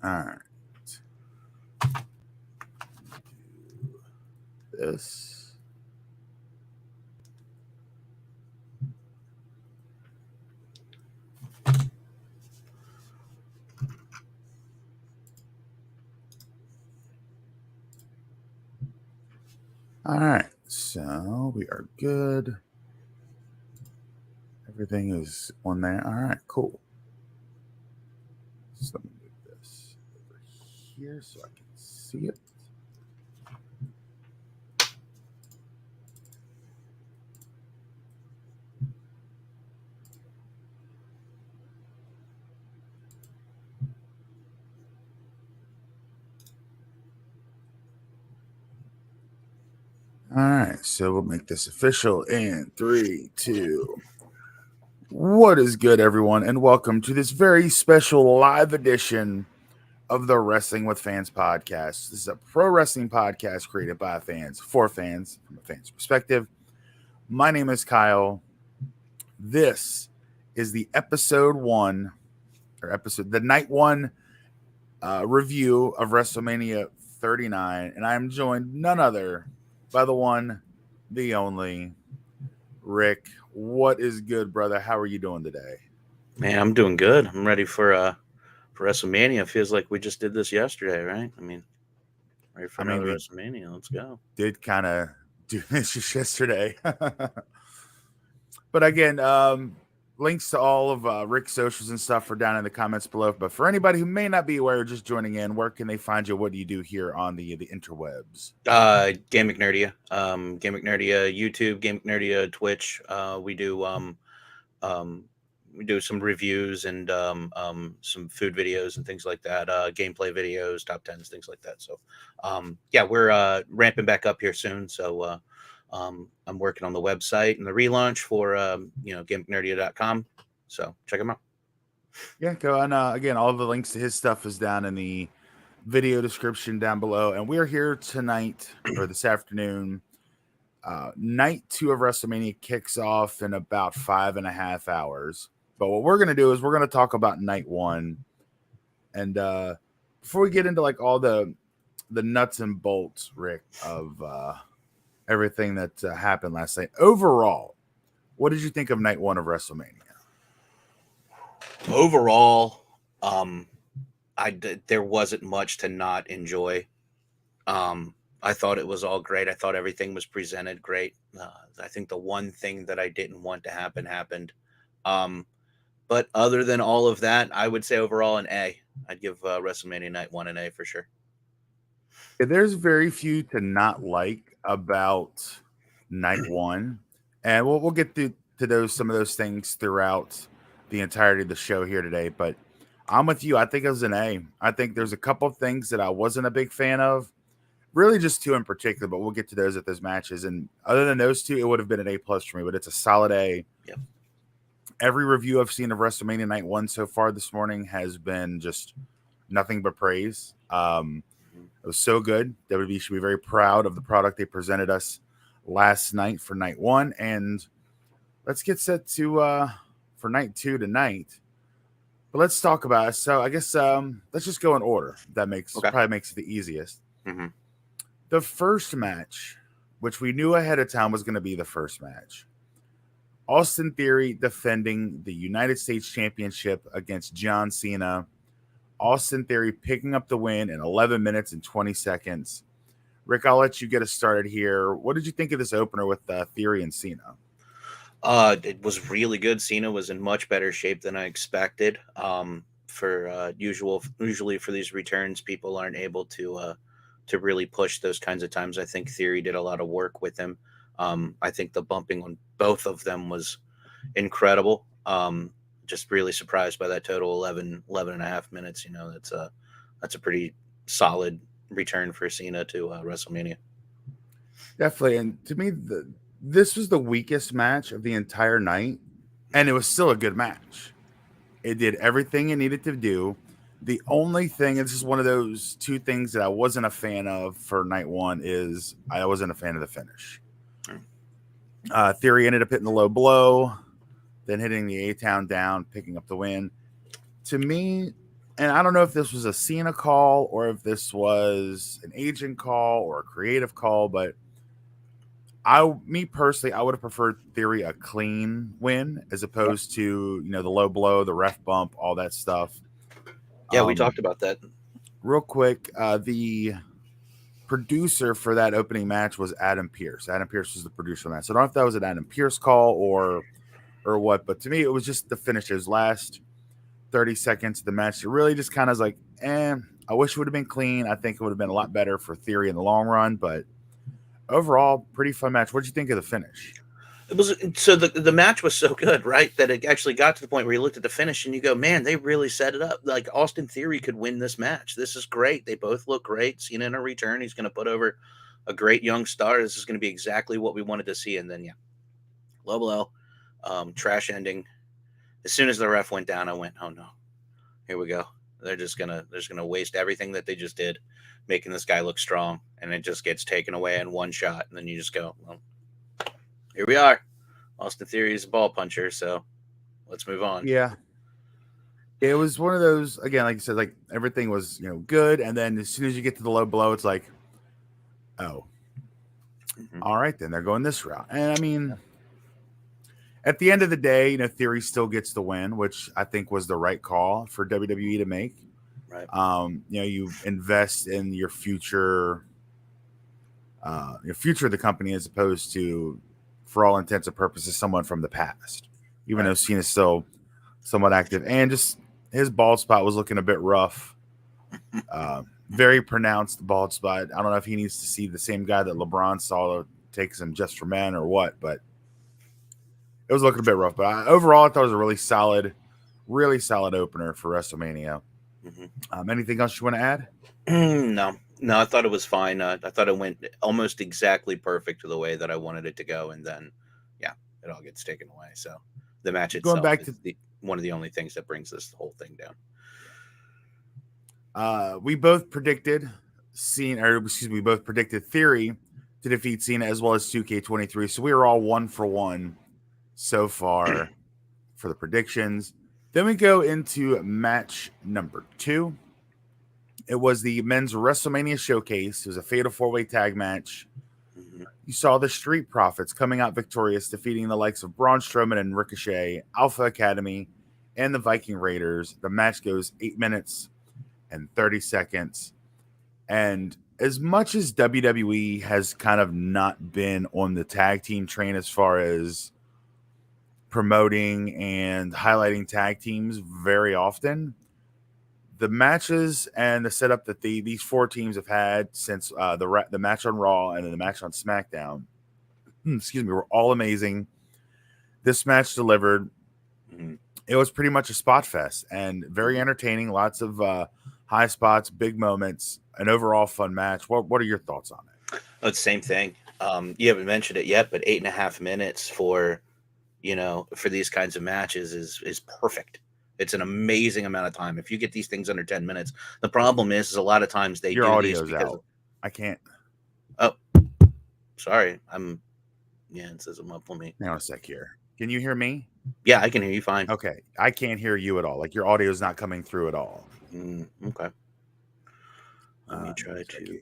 All right. This. All right. So we are good. Everything is on there. All right. Cool. So let me move this over here so I can see it. All right, so we'll make this official in 3, 2. What is good, everyone, and welcome to this very special live edition of the Wrestling with Fans podcast. This is a pro wrestling podcast created by fans for fans from a fan's perspective. My name is Kyle. This is the the night one review of WrestleMania 39, and I am joined none other by the one, the only, Rick. What is good, brother? How are you doing today? Man, I'm doing good. I'm ready for WrestleMania. Feels like we just did this yesterday, right? I mean, ready for I mean, another we WrestleMania. Let's go. did kind of do this just yesterday. But again, links to all of Rick's socials and stuff are down in the comments below. But for anybody who may not be aware or just joining in, where can they find you? What do you do here on the interwebs? Game McNerdia, Game McNerdia, YouTube, Game McNerdia, Twitch. Um, we do some reviews and some food videos and things like that. Gameplay videos, top tens, things like that. So, yeah, we're ramping back up here soon. So, I'm working on the website and the relaunch for GameMcNerdia.com. So check them out. Yeah, go on. Again, all the links to his stuff is down in the video description down below. And we're here tonight or this afternoon. Night 2 of WrestleMania kicks off in about 5.5 hours. But what we're gonna do is we're gonna talk about night 1. And before we get into like all the nuts and bolts, Rick, of everything that happened last night, overall, what did you think of night 1 of WrestleMania? Overall, um, there wasn't much to not enjoy. I thought it was all great. I thought everything was presented great. I think the one thing that I didn't want to happen happened. Um, but other than all of that, I would say overall an A. I'd give WrestleMania Night 1 an A for sure. There's very few to not like about night 1, and we'll get to those some of those things throughout the entirety of the show here today. But I'm with you. I think it was an A. I think there's a couple of things that I wasn't a big fan of, really just two in particular. But we'll get to those at those matches. And other than those two, it would have been an A plus for me. But it's a solid A. Yep. Every review I've seen of WrestleMania Night 1 so far this morning has been just nothing but praise. It was so good. WWE should be very proud of the product they presented us last night for night 1. And let's get set to for night 2 tonight. But let's talk about it. So I guess let's just go in order. That Okay. probably makes it the easiest. Mm-hmm. The first match, which we knew ahead of time was going to be the first match, Austin Theory defending the United States Championship against John Cena. Austin Theory picking up the win in 11 minutes and 20 seconds. Rick, I'll let you get us started here. What did you think of this opener with Theory and Cena? It was really good. Cena was in much better shape than I expected. Usually for these returns, people aren't able to really push those kinds of times. I think Theory did a lot of work with him. I think the bumping on both of them was incredible. Just really surprised by that total 11 and a half minutes. That's a pretty solid return for Cena to WrestleMania. Definitely. And to me, this was the weakest match of the entire night, and it was still a good match. It did everything it needed to do. The only thing, and this is one of those two things that I wasn't a fan of for night 1, is I wasn't a fan of the finish. Theory ended up hitting the low blow, then hitting the A-Town down, picking up the win. To me, and I don't know if this was a Cena call or if this was an agent call or a creative call, but me personally, I would have preferred Theory a clean win as opposed to the low blow, the ref bump, all that stuff. Yeah, we talked about that. Real quick, the producer for that opening match was Adam Pierce. Adam Pierce was the producer of that. So I don't know if that was an Adam Pierce call or what, but to me, it was just the finish. Those last 30 seconds of the match, it really just kind of like, I wish it would have been clean. I think it would have been a lot better for Theory in the long run, but overall, pretty fun match. What'd you think of the finish? It was so the match was so good, right? That it actually got to the point where you looked at the finish and you go, man, they really set it up. Like Austin Theory could win this match. This is great. They both look great. Cena in a return. He's going to put over a great young star. This is going to be exactly what we wanted to see. And then, yeah, low blow, trash ending. As soon as the ref went down, I went, oh no, here we go. They're just gonna waste everything that they just did, making this guy look strong, and it just gets taken away in one shot. And then you just go, well, here we are. Austin Theory is a ball puncher, so let's move on. Yeah. It was one of those, again, like you said, like everything was, good. And then as soon as you get to the low blow, it's like, oh, all right, then they're going this route. And I mean, at the end of the day, Theory still gets the win, which I think was the right call for WWE to make. Right. You invest in your future of the company as opposed to, for all intents and purposes, someone from the past. Even though Cena's still somewhat active, and just his bald spot was looking a bit rough. Very pronounced bald spot. I don't know if he needs to see the same guy that LeBron saw takes him Just for Men or what, but it was looking a bit rough. But overall, I thought it was a really solid opener for WrestleMania. Anything else you want to add? No, I thought it was fine. I thought it went almost exactly perfect to the way that I wanted it to go, and then, yeah, it all gets taken away. So the match itself Going back is one of the only things that brings this whole thing down. We both predicted we both predicted Theory to defeat Cena as well as 2K23. So we were all 1 for 1 so far for the predictions. Then we go into match number 2. It was the men's WrestleMania showcase. It was a fatal 4-way tag match. You saw the Street Profits coming out victorious, defeating the likes of Braun Strowman and Ricochet, Alpha Academy, and the Viking Raiders. The match goes 8 minutes and 30 seconds. And as much as WWE has kind of not been on the tag team train as far as promoting and highlighting tag teams very often, the matches and the setup that these 4 teams have had since the match on Raw and then the match on SmackDown, were all amazing. This match delivered. It was pretty much a spot fest and very entertaining. Lots of high spots, big moments, an overall fun match. What are your thoughts on it? Oh, it's the same thing. You haven't mentioned it yet, but 8.5 minutes for these kinds of matches is perfect. It's an amazing amount of time. If you get these things under 10 minutes, the problem is a lot of times your do audio's these because out. I can't. Oh, sorry. It says I'm up on me. Hang on a sec here. Can you hear me? Yeah, I can hear you fine. Okay. I can't hear you at all. Like your audio is not coming through at all. Okay. Let me try to.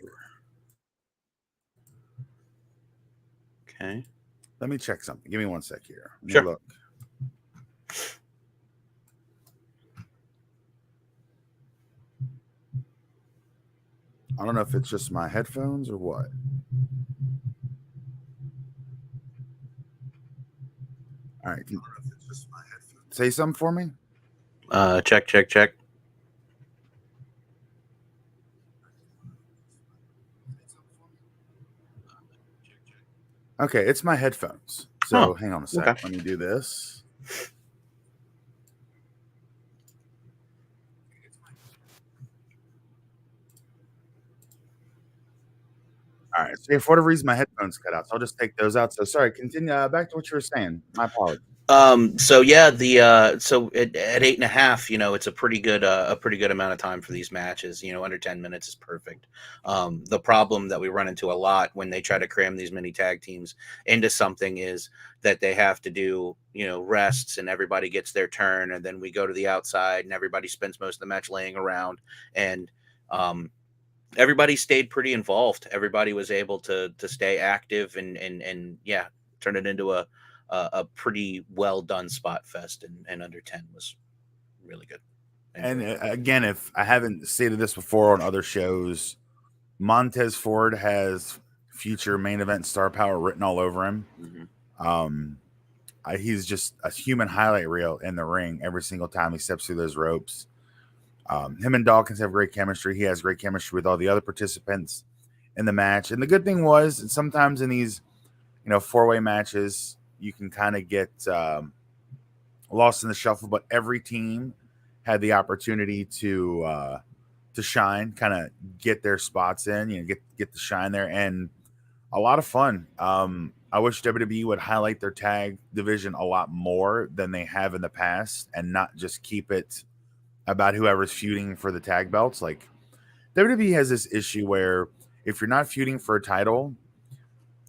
Okay. Let me check something. Give me 1 sec here. Sure. Look. I don't know if it's just my headphones or what. All right. Say something for me. Check. Okay, it's my headphones. So hang on a sec. Okay. Let me do this. All right. So if for whatever reason my headphones cut out, so I'll just take those out. So sorry. Continue. Back to what you were saying. My apologies. So yeah, so at 8.5, it's a pretty good amount of time for these matches. Under 10 minutes is perfect. The problem that we run into a lot when they try to cram these mini tag teams into something is that they have to do rests, and everybody gets their turn, and then we go to the outside and everybody spends most of the match laying around, and um, everybody stayed pretty involved. Everybody was able to stay active, and yeah, turn it into a pretty well done spot fest, and under 10 was really good. I And enjoyed it. again, if I haven't stated this before on other shows, Montez Ford has future main event star power written all over him. Hmm. Um, he's just a human highlight reel in the ring every single time he steps through those ropes. Him and Dawkins have great chemistry. He has great chemistry with all the other participants in the match. And the good thing was, sometimes in these, four-way matches, you can kind of get lost in the shuffle. But every team had the opportunity to shine, kind of get their spots in, get the shine there, and a lot of fun. I wish WWE would highlight their tag division a lot more than they have in the past, and not just keep it about whoever's feuding for the tag belts. Like WWE has this issue where if you're not feuding for a title,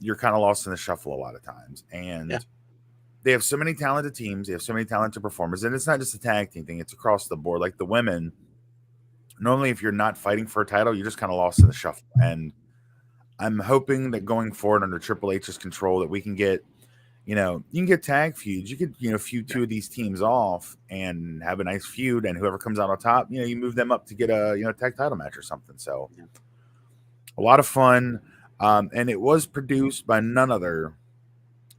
you're kind of lost in the shuffle a lot of times. Yeah. And they have so many talented teams, they have so many talented performers, and it's not just a tag team thing, it's across the board. Like the women, normally if you're not fighting for a title, you're just kind of lost in the shuffle. And I'm hoping that going forward under Triple H's control that we can get, you can get tag feuds. You could, feud Yeah. two of these teams off and have a nice feud, and whoever comes out on top, you move them up to get a, tag title match or something. So Yeah. a lot of fun. And it was produced by none other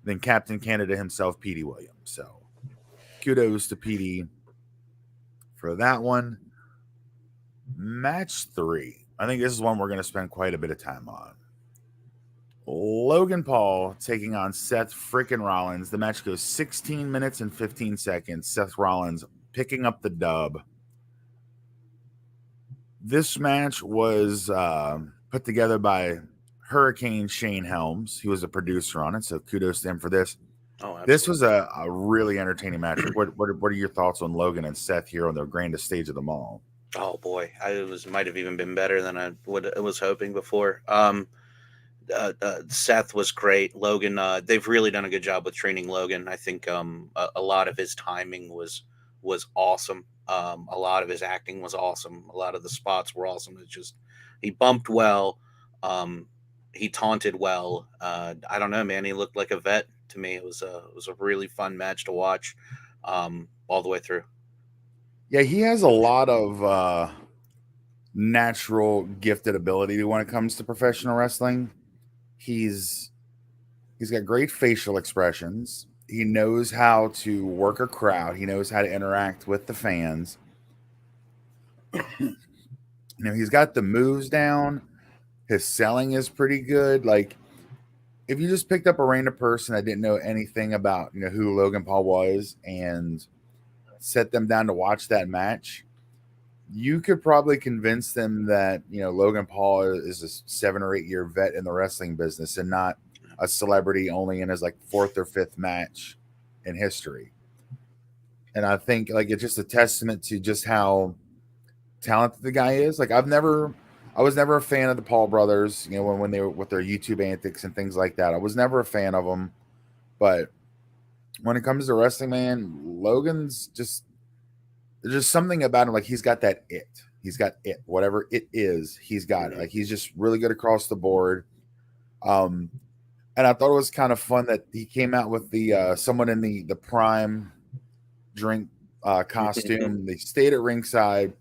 than Captain Canada himself, Petey Williams. So kudos to Petey for that one. Match 3. I think this is one we're going to spend quite a bit of time on. Logan Paul taking on Seth freaking Rollins. The match goes 16 minutes and 15 seconds. Seth Rollins picking up the dub. This match was put together by Hurricane Shane Helms. He was a producer on it, so kudos to him for this. Oh, This absolutely. was a really entertaining match. What are your thoughts on Logan and Seth here on the grandest stage of them all? Oh boy, I was might have even been better than I was hoping before. Seth was great. Logan, they've really done a good job with training Logan. I think a lot of his timing was awesome. A lot of his acting was awesome. A lot of the spots were awesome. It's just he bumped well. Um, he taunted well. I don't know, man. He looked like a vet to me. It was a really fun match to watch all the way through. Yeah, he has a lot of natural gifted ability when it comes to professional wrestling. He's he's got great facial expressions. He knows how to work a crowd. He knows how to interact with the fans. He's got the moves down. His selling is pretty good. Like if you just picked up a random person that didn't know anything about, who Logan Paul was and set them down to watch that match, you could probably convince them that, Logan Paul is a 7 or 8 year vet in the wrestling business and not a celebrity only in his like fourth or fifth match in history. And I think like it's just a testament to just how talented the guy is. Like I was never a fan of the Paul brothers, when they were with their YouTube antics and things like that. I was never a fan of them, but when it comes to wrestling, man, Logan's just there's just something about him. Like he's got that it. He's got it. Whatever it is, he's got it. Hmm. Like he's just really good across the board. Um, and I thought it was kind of fun that he came out with the someone in the prime drink costume. They stayed at ringside.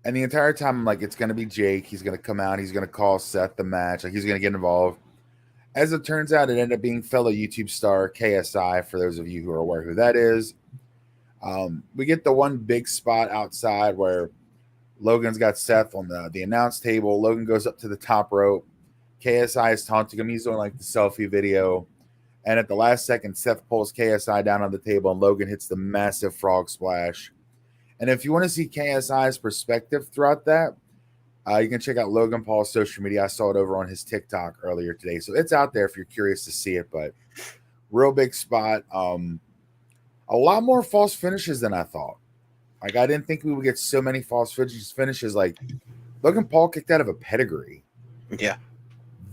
And the entire time, I'm like, it's going to be Jake. He's going to come out. He's going to call Seth the match. Like, he's going to get involved. As it turns out, it ended up being fellow YouTube star KSI, for those of you who are aware who that is. We get the one big spot outside where Logan's got Seth on the announce table. Logan goes up to the top rope. KSI is taunting him. He's doing like the selfie video. And at the last second, Seth pulls KSI down on the table, and Logan hits the massive frog splash. And if you want to see KSI's perspective throughout that, you can check out Logan Paul's social media. I saw it over on his TikTok earlier today. So it's out there if you're curious to see it. But real big spot. a lot more false finishes than I thought. Like I didn't think we would get so many false finishes. Like Logan Paul kicked out of a pedigree. Yeah.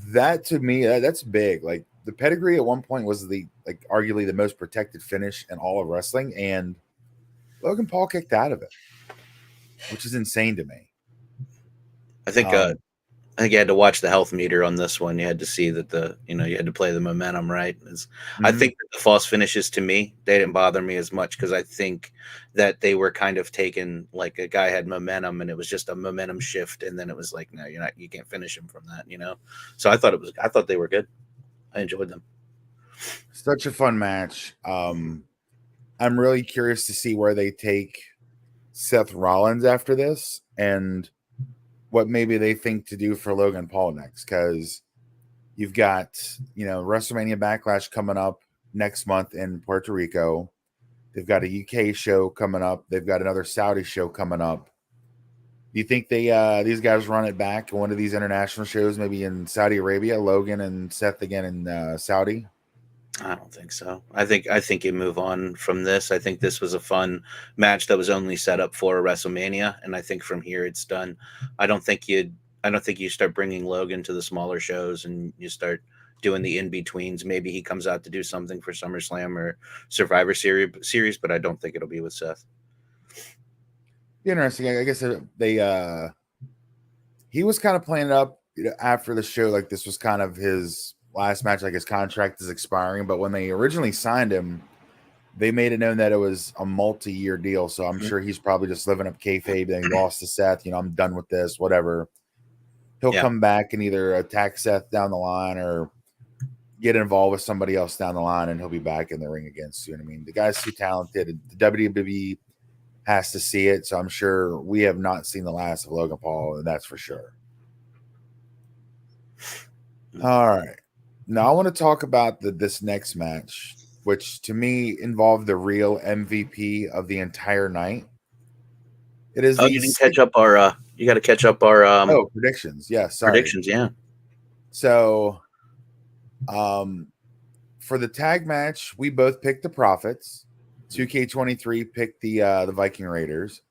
That to me, that's big. Like the pedigree at one point was the like arguably the most protected finish in all of wrestling, and Logan Paul kicked out of it, which is insane to me. I think Um, I think you had to watch the health meter on this one. You had to see that you had to play the momentum right. I mhm. think that the false finishes to me, they didn't bother me as much because I think that they were kind of taken like a guy had momentum and it was just a momentum shift. And then it was like, no, you can't finish him from that. So I thought they were good. I enjoyed them. Such a fun match. I'm really curious to see where they take Seth Rollins after this and what maybe they think to do for Logan Paul next. Because you've got, WrestleMania Backlash coming up next month in Puerto Rico. They've got a UK show coming up. They've got another Saudi show coming up. Do you think these guys run it back one of these international shows, maybe in Saudi Arabia, Logan and Seth again in Saudi? I don't think so. I think you move on from this. I think this was a fun match that was only set up for a WrestleMania, and I think from here it's done. I don't think you I don't think you start bringing Logan to the smaller shows and you start doing the in betweens. Maybe he comes out to do something for SummerSlam or Survivor Series, but I don't think it'll be with Seth. Interesting. I guess they he was kind of playing it up after the show, like this was kind of his last match, like his contract is expiring. But when they originally signed him, they made it known that it was a multi-year deal. So I'm Mhm. sure he's probably just living up kayfabe. Then he lost to Seth. I'm done with this. Whatever. He'll Yeah. come back and either attack Seth down the line or get involved with somebody else down the line, and he'll be back in the ring again soon. I mean, the guy's too talented. The WWE has to see it. So I'm sure we have not seen the last of Logan Paul, and that's for sure. All right. Now I want to talk about this next match, which to me involved the real MVP of the entire night. It is Oh, the you didn't catch up our you got to catch up our predictions. Yeah, sorry. predictions, yeah. So, um, for the tag match, we both picked the Profits. 2K23 picked the Viking Raiders.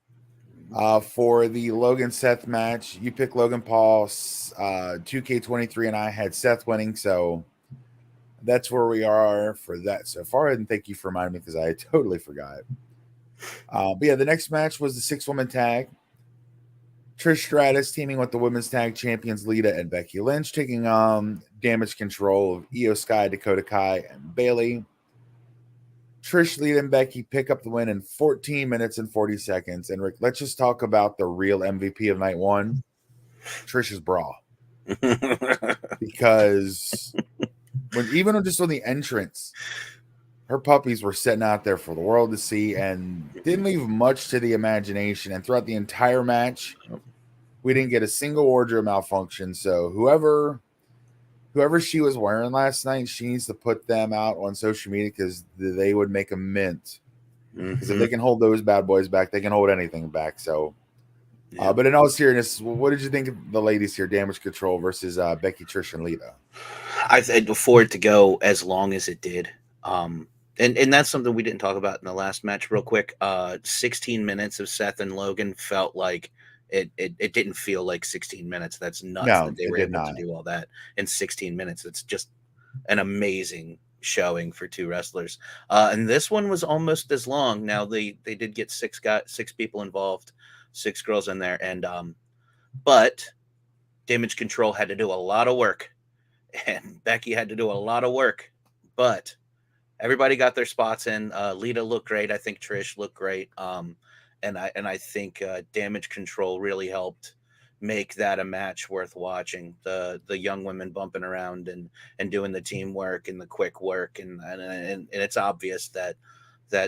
For the Logan Seth match, you picked Logan Paul. 2K23 and I had Seth winning, so that's where we are for that so far. And thank you for reminding me because I totally forgot. But yeah, the next match was the 6-woman tag. Trish Stratus teaming with the women's tag champions Lita and Becky Lynch, taking Damage Control of Io Sky, Dakota Kai, and Bailey. Trish, Lita, and Becky pick up the win in 14 minutes and 40 seconds. And Rick, let's just talk about the real MVP of night one, Trish's bra. Because even just on the entrance, her puppies were sitting out there for the world to see and didn't leave much to the imagination. And throughout the entire match, we didn't get a single wardrobe malfunction. So whoever she was wearing last night, she needs to put them out on social media because they would make a mint. Because if Hmm. they can hold those bad boys back, they can hold anything back. So, Yeah. but in all seriousness, what did you think of the ladies here, Damage Control versus Becky, Trish, and Lita? I said for it to go as long as it did. And that's something we didn't talk about in the last match real quick. 16 minutes of Seth and Logan felt like it didn't feel like 16 minutes. That's nuts No, that they it were did able to not. do all that in 16 minutes. It's just an amazing showing for two wrestlers. And this one was almost as long. Now they did get six people involved, six girls in there, and but Damage Control had to do a lot of work and Becky had to do a lot of work, but everybody got their spots in. Lita looked great. I think Trish looked great. And I think Damage Control really helped make that a match worth watching. The young women bumping around and doing the teamwork and the quick work, and it's obvious that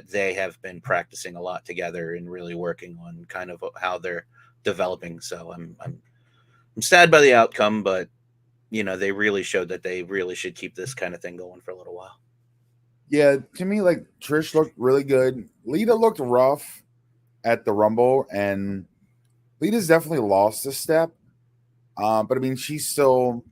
they have been practicing a lot together and really working on kind of how they're developing. So I'm sad by the outcome, but they really showed that they really should keep this kind of thing going for a little while. Yeah, to me, like Trish looked really good. Lita looked rough at the Rumble, and Lita's definitely lost a step. But I mean, she's still,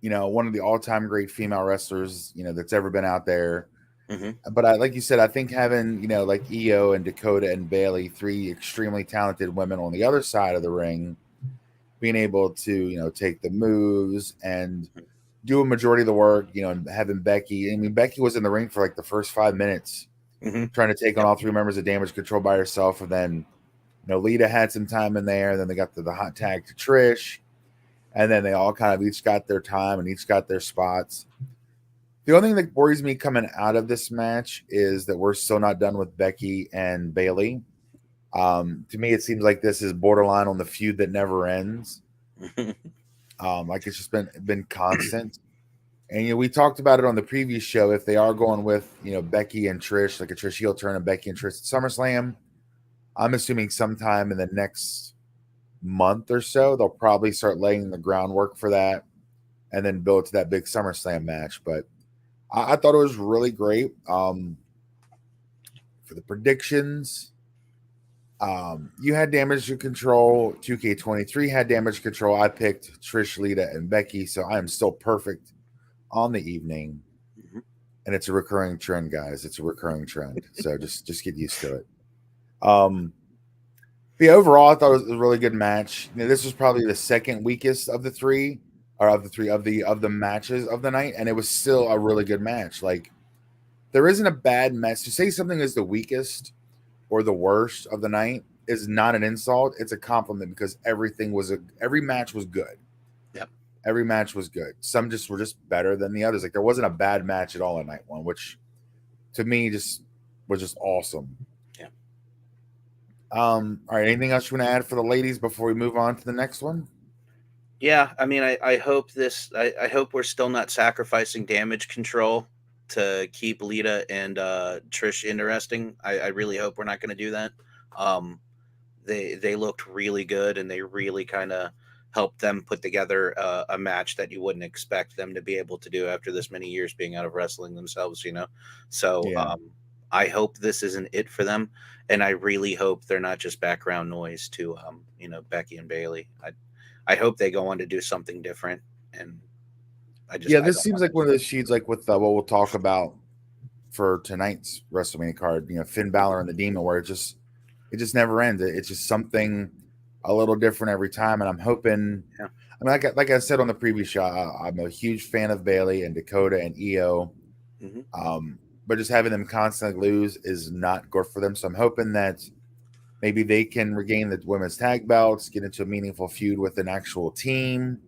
one of the all-time great female wrestlers, that's ever been out there. Hmm. But I, like you said, I think having like Io and Dakota and Bailey, three extremely talented women on the other side of the ring, being able to take the moves and do a majority of the work, and having Becky. I mean, Becky was in the ring for like the first 5 minutes Hmm. trying to take on Yep. all three members of Damage Control by herself, and then Lita had some time in there. Then they got the hot tag to Trish, and then they all kind of each got their time and each got their spots. The only thing that worries me coming out of this match is that we're still not done with Becky and Bailey. To me, it seems like this is borderline on the feud that never ends. Like it's just been constant. And we talked about it on the previous show. If they are going with Becky and Trish, like a Trish heel turn and Becky and Trish at SummerSlam, I'm assuming sometime in the next month or so they'll probably start laying the groundwork for that, and then build to that big SummerSlam match. But I thought it was really great. For the predictions, you had Damage Control. 2K23 had Damage Control. I picked Trish, Lita, and Becky, so I am still perfect on the evening. Mhm. And it's a recurring trend, guys. It's a recurring trend. So just get used to it. Um, but yeah, overall, I thought it was a really good match. This was probably the second weakest of the three, or of the three of the matches of the night, and it was still a really good match. Like there isn't a bad match. To say something is the weakest or the worst of the night is not an insult. It's a compliment because every match was good. Yep. Every match was good. Some just were just better than the others. Like there wasn't a bad match at all in night one, which to me just was just awesome. Yeah. All right. Anything else you want to add for the ladies before we move on to the next one? Yeah, I mean, I hope this. I hope we're still not sacrificing Damage Control to keep Lita and Trish interesting. I really hope we're not going to do that. Um, they looked really good, and they really kind of helped them put together a match that you wouldn't expect them to be able to do after this many years being out of wrestling themselves. So Yeah. I hope this isn't it for them, and I really hope they're not just background noise to Becky and Bailey. I hope they go on to do something different, and Yeah, I this don't seems want like it. one of those sheets like with what we'll talk about for tonight's WrestleMania card, Finn Balor and the Demon, where it just never ends. It's just something a little different every time. And I'm hoping, Yeah. I mean, like I said on the previous show, I'm a huge fan of Bailey and Dakota and Io. Hmm. But just having them constantly lose is not good for them. So I'm hoping that maybe they can regain the women's tag belts, get into a meaningful feud with an actual team,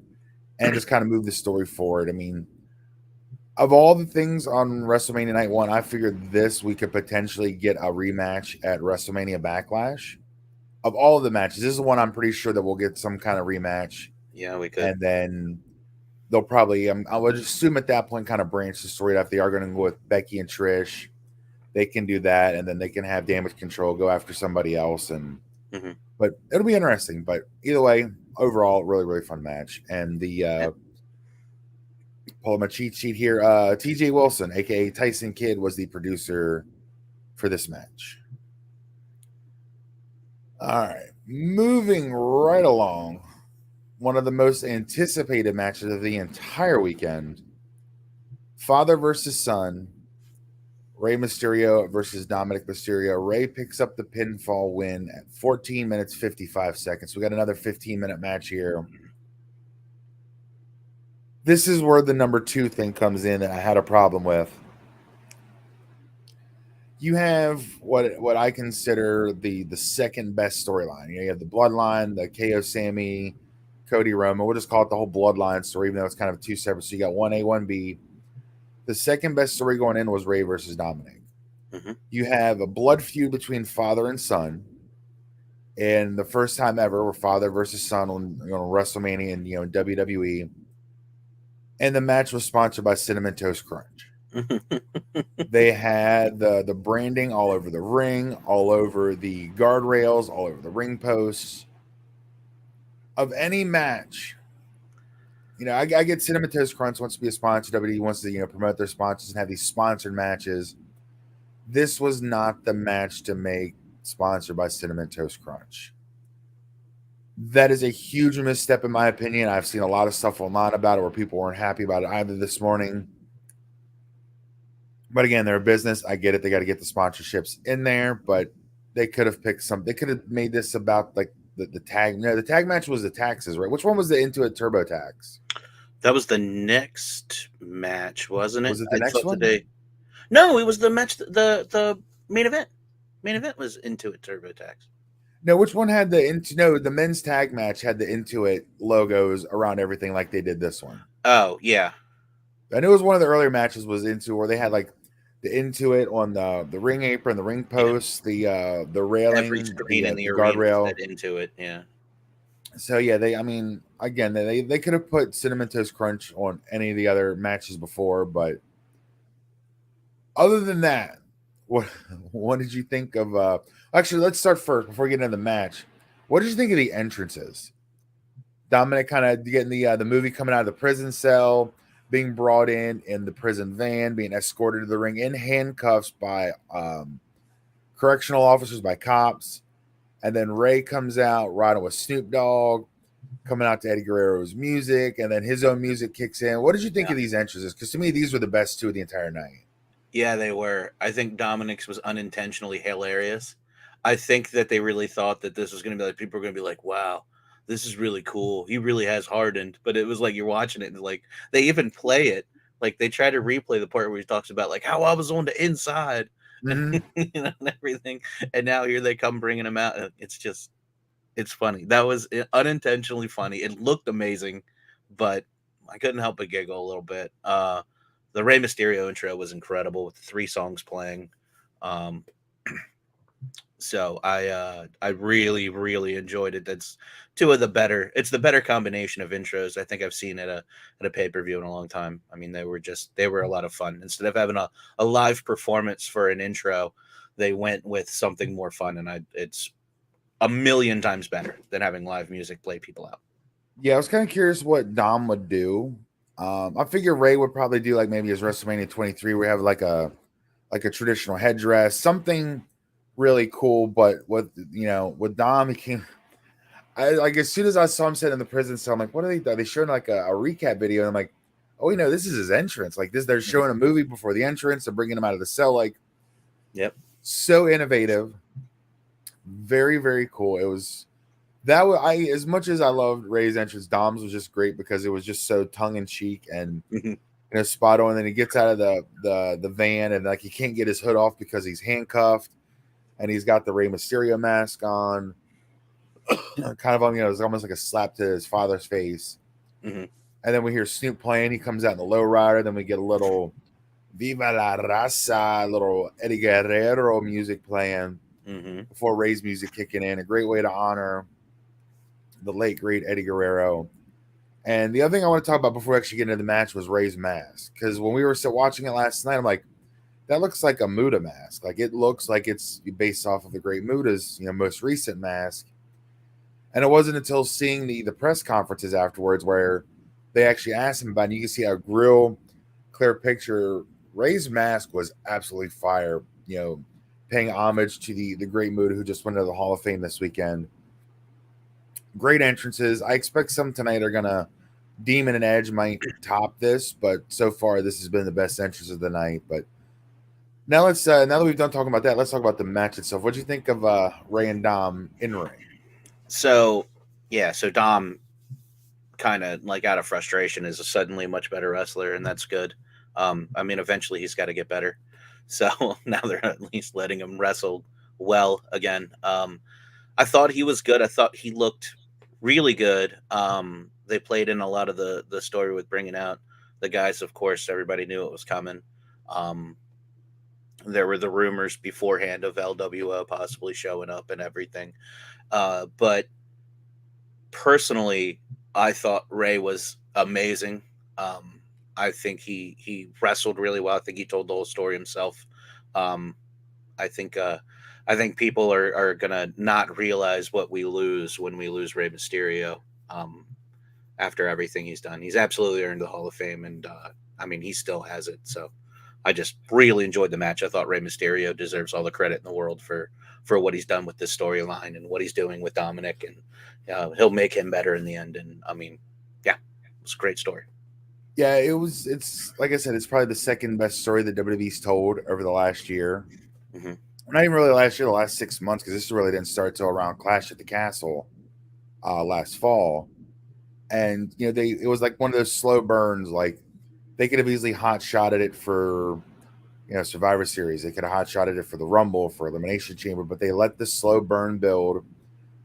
and just kind of move the story forward. I mean, of all the things on WrestleMania Night One, I figured this we could potentially get a rematch at WrestleMania Backlash. Of all of the matches, this is the one I'm pretty sure that we'll get some kind of rematch, Yeah, we could. and then they'll probably, I would assume at that point, kind of branch the story out. If they are going to go with Becky and Trish, they can do that, and then they can have Damage Control go after somebody else, and Hmm. but it'll be interesting. But either way, overall, really really fun match, and the Yeah. pull my cheat sheet here. TJ Wilson, aka Tyson Kidd, was the producer for this match. All right, moving right along. One of the most anticipated matches of the entire weekend: father versus son. Rey Mysterio versus Dominic Mysterio. Rey picks up the pinfall win at 14 minutes 55 seconds. We got another 15-minute match here. This is where the number two thing comes in that I had a problem with. You have what I consider the second best storyline. You have the Bloodline, the KO Sammy, Cody Roman. We'll just call it the whole Bloodline story, even though it's kind of two separate. So you got 1A, 1B. The second best story going in was Rey versus Dominic. Hmm. You have a blood feud between father and son, and the first time ever where father versus son on WrestleMania and WWE. And the match was sponsored by Cinnamon Toast Crunch. They had the branding all over the ring, all over the guardrails, all over the ring posts of any match. I get Cinnamon Toast Crunch wants to be a sponsor. WWE wants to promote their sponsors and have these sponsored matches. This was not the match to make sponsored by Cinnamon Toast Crunch. That is a huge misstep in my opinion. I've seen a lot of stuff online about it where people weren't happy about it either this morning. But again, they're a business. I get it. They got to get the sponsorships in there, but they could have picked some. They could have made this about like the tag. No, the tag match was the taxes, right? Which one was the Intuit Turbo Tax? That was the next match, wasn't it? Was it the I next thought that one? they. No, it was the match. The main event. Main event was Into It TurboTax. No, which one had the into? No, the men's tag match had the Intuit logos around everything, like they did this one. Oh yeah, I knew it was one of the earlier matches was into where they had like the Intuit on the ring apron, the ring yeah. post, the Every railing, screen in the the arena guardrail. said Into It. Yeah. So yeah, they. I mean, again, they could have put Cinnamon Toast Crunch on any of the other matches before, but other than that, what what did you think of? Actually, let's start first before we get into the match. What did you think of the entrances? Dominic kind of getting the movie coming out of the prison cell, being brought in the prison van, being escorted to the ring in handcuffs by correctional officers, by cops, and then Ray comes out riding with Snoop Dogg, coming out to Eddie Guerrero's music, and then his own music kicks in. What did you think Yeah. of these entrances? Because to me, these were the best two of the entire night. Yeah, they were. I think Dominic's was unintentionally hilarious. I think that they really thought that this was going to be like people were going to be like, "Wow, this is really cool. He really has hardened." But it was like you're watching it and like they even play it. Like they try to replay the part where he talks about like how I was on the inside and Mm-hmm. and everything. And now here they come bringing him out. And it's just it's funny. That was unintentionally funny. It looked amazing, but I couldn't help but giggle a little bit. The Rey Mysterio intro was incredible with the three songs playing. Um, so I really enjoyed it. That's two of the better. It's the better combination of intros I think I've seen at a pay per view in a long time. I mean, they were a lot of fun. Instead of having a live performance for an intro, they went with something more fun, and it's a million times better than having live music play people out. Yeah, I was kind of curious what Dom would do. I figure Ray would probably do like maybe his WrestleMania 23, where we have like a traditional headdress, something really cool. But with Dom, he came. I like as soon as I saw him sitting in the prison cell, I'm like, what are they? Are they showing like a recap video? And I'm like, oh, this is his entrance. Like this, they're showing a movie before the entrance. They're bringing him out of the cell. Like Yep. so innovative, very very cool. It was that was I as much as I loved Ray's entrance. Dom's was just great because it was just so tongue in cheek and spot on. And then he gets out of the van and like he can't get his hood off because he's handcuffed and he's got the Rey Mysterio mask on. Kind of it's almost like a slap to his father's face. hmm And then we hear Snoop playing. He comes out in the lowrider. Then we get a little Viva la Raza, little Eddie Guerrero music playing hmm before Ray's music kicking in. A great way to honor the late great Eddie Guerrero. And the other thing I want to talk about before we actually get into the match was Ray's mask. Because when we were still watching it last night, I'm like, that looks like a Muda mask. Like it looks like it's based off of the great Muda's most recent mask. And it wasn't until seeing the press conferences afterwards where they actually asked him about it. And you can see a real clear picture. Ray's mask was absolutely fire. Paying homage to the great Muda who just went to the Hall of Fame this weekend. Great entrances. I expect some tonight are gonna Demon and Edge might top this, but so far this has been the best entrance of the night. But now now that we've done talking about that, let's talk about the match itself. What do you think of Ray and Dom in ring? So yeah, so Dom kind of like out of frustration is a suddenly much better wrestler, and that's good. I mean, eventually he's got to get better. So now they're at least letting him wrestle well again. I thought he was good. I thought he looked really good. They played in a lot of the story with bringing out the guys. Of course, everybody knew it was coming. Um, there were the rumors beforehand of LWO possibly showing up and everything. But personally, I thought Ray was amazing. Um, I think he wrestled really well. I think he told the whole story himself. Um, I think I think people are gonna not realize what we lose when we lose Rey Mysterio. Um, After everything he's done, he's absolutely earned the Hall of Fame, and I mean he still has it. So I just really enjoyed the match. I thought Rey Mysterio deserves all the credit in the world for what he's done with this storyline and what he's doing with Dominic, and he'll make him better in the end. And I mean, yeah, it was a great story. Yeah, it was. It's like I said, it's probably the second best story that WWE's told over the last year. Hmm. Not even really last year, the last 6 months, because this really didn't start till around Clash at the Castle last fall. And it was like one of those slow burns. Like they could have easily hot shotted it for Survivor Series. They could have hot shotted it for the Rumble, for Elimination Chamber, but they let the slow burn build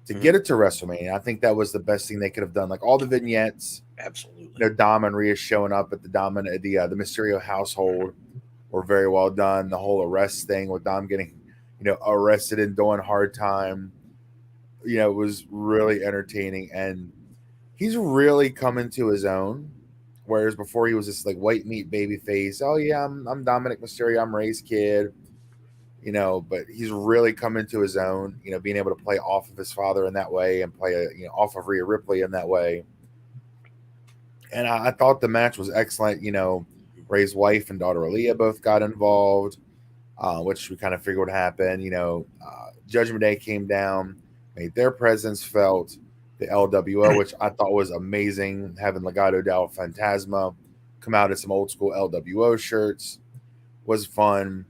to Hmm. get it to WrestleMania. I think that was the best thing they could have done. Like all the vignettes, Absolutely. Dom and Rhea showing up at the Mysterio household were very well done. The whole arrest thing with Dom getting arrested and doing hard time, was really entertaining, and he's really coming to his own. Whereas before he was this like white meat baby face. Oh yeah, I'm Dominic Mysterio. I'm Ray's kid. But he's really coming to his own. Being able to play off of his father in that way and play off of Rhea Ripley in that way. And I thought the match was excellent. Ray's wife and daughter Aaliyah both got involved, which we kind of figured would happen. Judgment Day came down, made their presence felt. The LWO, which I thought was amazing, having Legado del Fantasma come out in some old school LWO shirts was fun.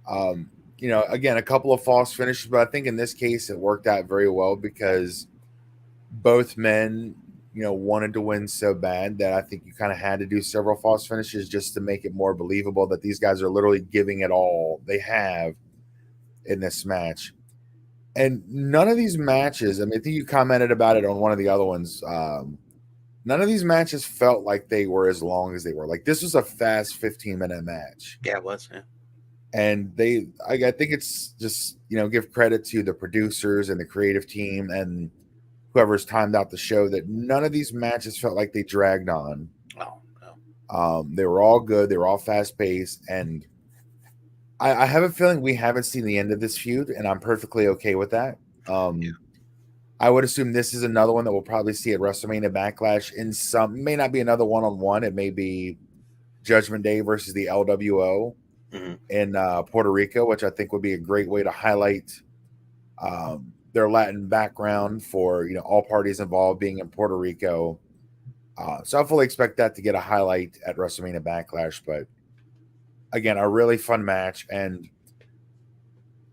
Again, a couple of false finishes, but I think in this case it worked out very well because both men, wanted to win so bad that I think you kind of had to do several false finishes just to make it more believable that these guys are literally giving it all they have in this match. And none of these matches, I mean, I think you commented about it on one of the other ones. None of these matches felt like they were as long as they were. Like this was a fast 15-minute match. Yeah, it was. Yeah. And I think it's just, give credit to the producers and the creative team and whoever's timed out the show that none of these matches felt like they dragged on. Oh no. They were all good. They were all fast paced. And I have a feeling we haven't seen the end of this feud, and I'm perfectly okay with that. Um, I would assume this is another one that we'll probably see at WrestleMania Backlash. In some, may not be another one-on-one. It may be Judgment Day versus the LWO Hmm. in Puerto Rico, which I think would be a great way to highlight their Latin background for all parties involved being in Puerto Rico. So I fully expect that to get a highlight at WrestleMania Backlash. But again, a really fun match, and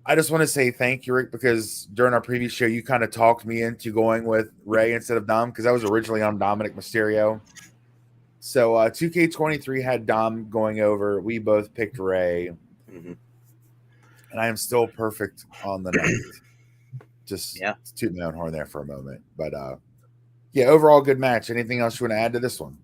I just want to say thank you, Rick, because during our previous show, you kind of talked me into going with Ray instead of Dom because I was originally on Dominic Mysterio. So 2K23 had Dom going over. We both picked Ray, Hmm. and I am still perfect on the night. Just Yeah. toot my own horn there for a moment. But yeah, overall good match. Anything else you want to add to this one?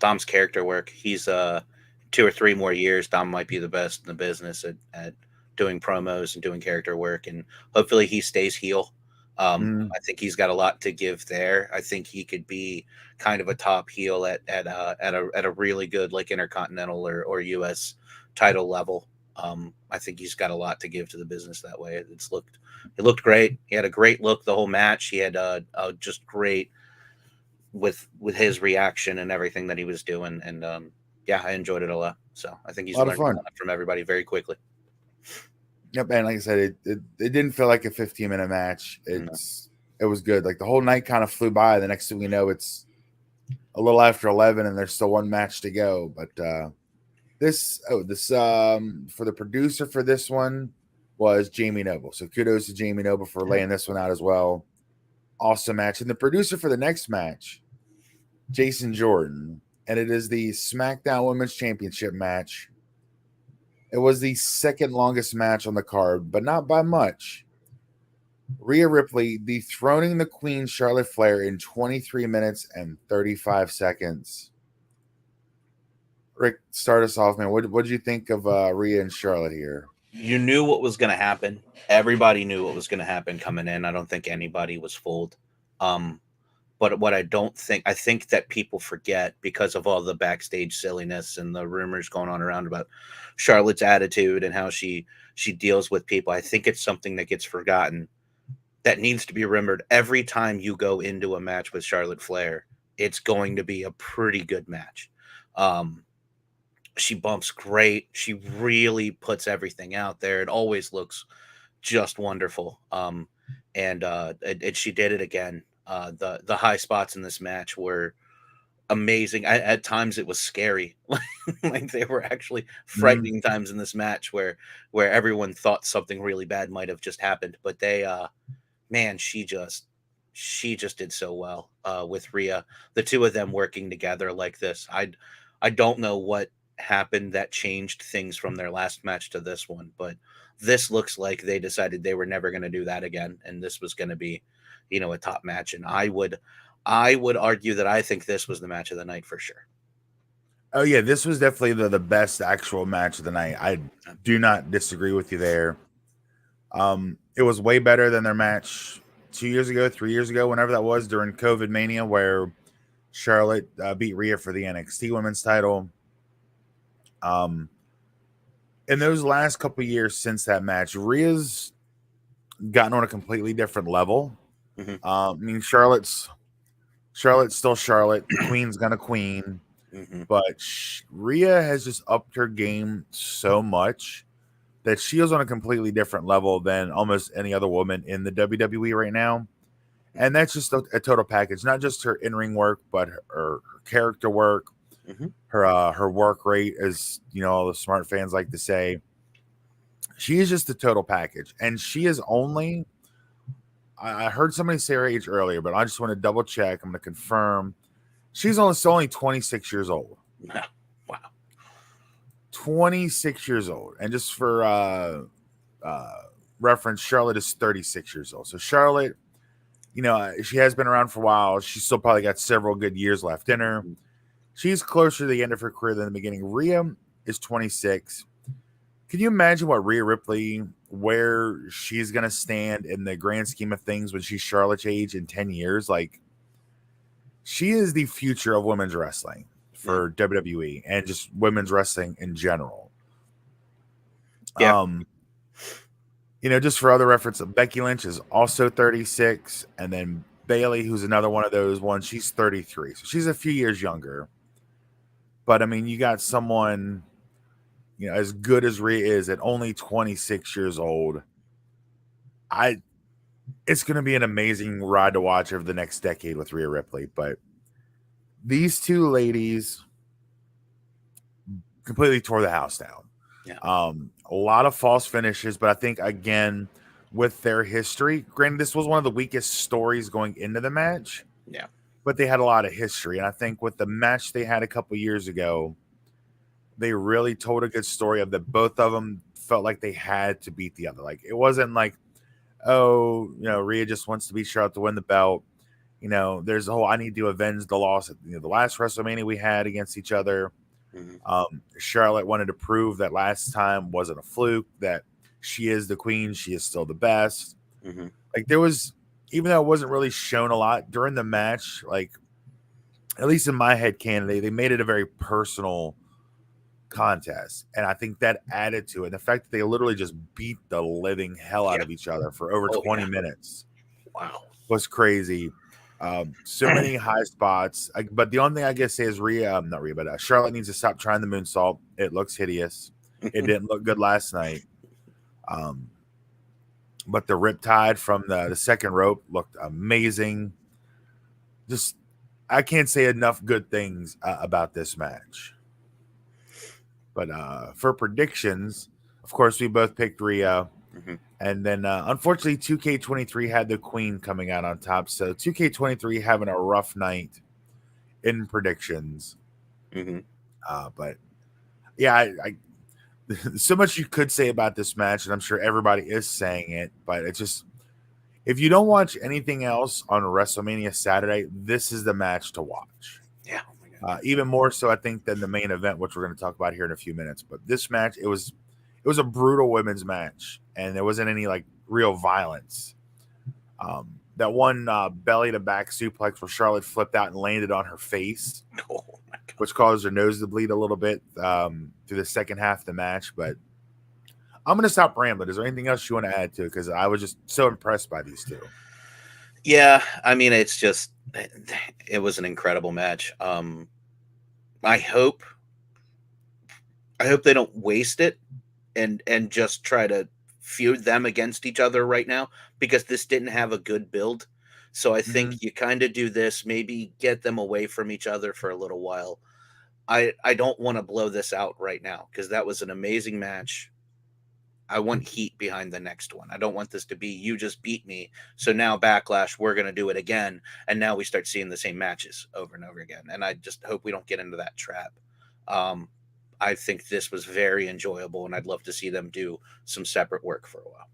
Dom's character work. He's 2 or 3 more years. Dom might be the best in the business at doing promos and doing character work, and hopefully he stays heel. Mm, I think he's got a lot to give there. I think he could be kind of a top heel at a really good like intercontinental or U.S. title level. I think he's got a lot to give to the business that way. It looked great. He had a great look the whole match. He had just great with his reaction and everything that he was doing. And yeah, I enjoyed it a lot. So I think a he's lot of learned a fun. lot from everybody very quickly. Yep, and like I said, it didn't feel like a 15-minute match. No. It was good. Like the whole night kind of flew by. The next thing we know, it's a little after 11, and there's still one match to go. But this for the producer for this one was Jamie Noble. So kudos to Jamie Noble for laying this one out as well. Awesome match. And the producer for the next match, Jason Jordan, and it is the SmackDown Women's Championship match. It was the second longest match on the card, but not by much. Rhea Ripley dethroning the Queen Charlotte Flair in 23 minutes and 35 seconds. Rick, start us off, man. What did you think of Rhea and Charlotte here? You knew what was going to happen. Everybody knew what was going to happen coming in. I don't think anybody was fooled. Um, but what I think that people forget because of all the backstage silliness and the rumors going on around about Charlotte's attitude and how she deals with people. I think it's something that gets forgotten that needs to be remembered every time you go into a match with Charlotte Flair. It's going to be a pretty good match. Um, she bumps great. She really puts everything out there. It always looks just wonderful. And she did it again. The high spots in this match were amazing. At times it was scary. Like they were actually Mhm. frightening times in this match where everyone thought something really bad might have just happened. But man, she just did so well with Rhea. The two of them working together like this. I don't know what happened that changed things from their last match to this one, but this looks like they decided they were never going to do that again, and this was going to be, a top match. And I would argue that I think this was the match of the night for sure. Oh yeah, this was definitely the best actual match of the night. I do not disagree with you there. It was way better than their match 2 years ago, 3 years ago, whenever that was during COVID Mania, where Charlotte beat Rhea for the NXT Women's title. Um, in those last couple years since that match, Rhea's gotten on a completely different level. Hmm. I mean, Charlotte's still Charlotte. The Queen's gonna queen, Hmm. but Rhea has just upped her game so much that she is on a completely different level than almost any other woman in the WWE right now. And that's just a total package, not just her in-ring work, but her character work, Hmm. her work rate, as all the smart fans like to say. She is just a total package, and she is only. I heard somebody say her age earlier, but I just want to double check. I'm going to confirm. She's only 26 years old. Wow. 26 years old, and just for uh, reference, Charlotte is 36 years old. So Charlotte, she has been around for a while. She's still probably got several good years left in her. She's closer to the end of her career than the beginning. Rhea is 26. Can you imagine what Rhea Ripley, where she's going to stand in the grand scheme of things when she's Charlotte's age in 10 years? Like, she is the future of women's wrestling Yeah. for WWE and just women's wrestling in general. Yeah. Just for other reference, Becky Lynch is also 36. And then Bailey, who's another one of those ones, she's 33. So she's a few years younger. But I mean, you got someone, as good as Rhea is at only 26 years old. It's going to be an amazing ride to watch over the next decade with Rhea Ripley. But these two ladies completely tore the house down. Yeah. A lot of false finishes, but I think again with their history, granted, this was one of the weakest stories going into the match. Yeah. But they had a lot of history, and I think with the match they had a couple years ago, they really told a good story of that. Both of them felt like they had to beat the other. Like it wasn't like, oh, Rhea just wants to beat Charlotte to win the belt. There's a whole I need to avenge the loss at the last WrestleMania we had against each other. Charlotte wanted to prove that last time wasn't a fluke, that she is the queen, she is still the best. Hmm. Like there was, even though it wasn't really shown a lot during the match, like at least in my head canon, they made it a very personal contest, and I think that added to it. And the fact that they literally just beat the living hell out Yeah. of each other for over Oh 20 yeah. minutes Wow. was crazy. So many high spots, but the only thing I guess say is not Rhea, but Charlotte needs to stop trying the moonsault. It looks hideous. It didn't look good last night. But the riptide from the second rope looked amazing. Just I can't say enough good things about this match. But for predictions, of course, we both picked Rhea. Hmm. And then, unfortunately, 2K23 had the Queen coming out on top. So 2K23 having a rough night in predictions. Hmm. But yeah, so much you could say about this match, and I'm sure everybody is saying it. But it's just, if you don't watch anything else on WrestleMania Saturday, this is the match to watch. Yeah. Oh my God. Even more so, I think, than the main event, which we're going to talk about here in a few minutes. But this match, it was a brutal women's match, and there wasn't any like real violence. That one belly to back suplex where Charlotte flipped out and landed on her face, Oh my God. which caused her nose to bleed a little bit through the second half of the match. But I'm going to stop rambling. Is there anything else you want to add to it? Because I was just so impressed by these two. Yeah. I mean, it was an incredible match. I hope they don't waste it and just try to feud them against each other right now, because this didn't have a good build. So I Hmm. think you kind of do this, maybe get them away from each other for a little while. I don't want to blow this out right now because that was an amazing match. I want heat behind the next one. I don't want this to be you just beat me. So now backlash, we're going to do it again. And now we start seeing the same matches over and over again. And I just hope we don't get into that trap. Um, I think this was very enjoyable, and I'd love to see them do some separate work for a while.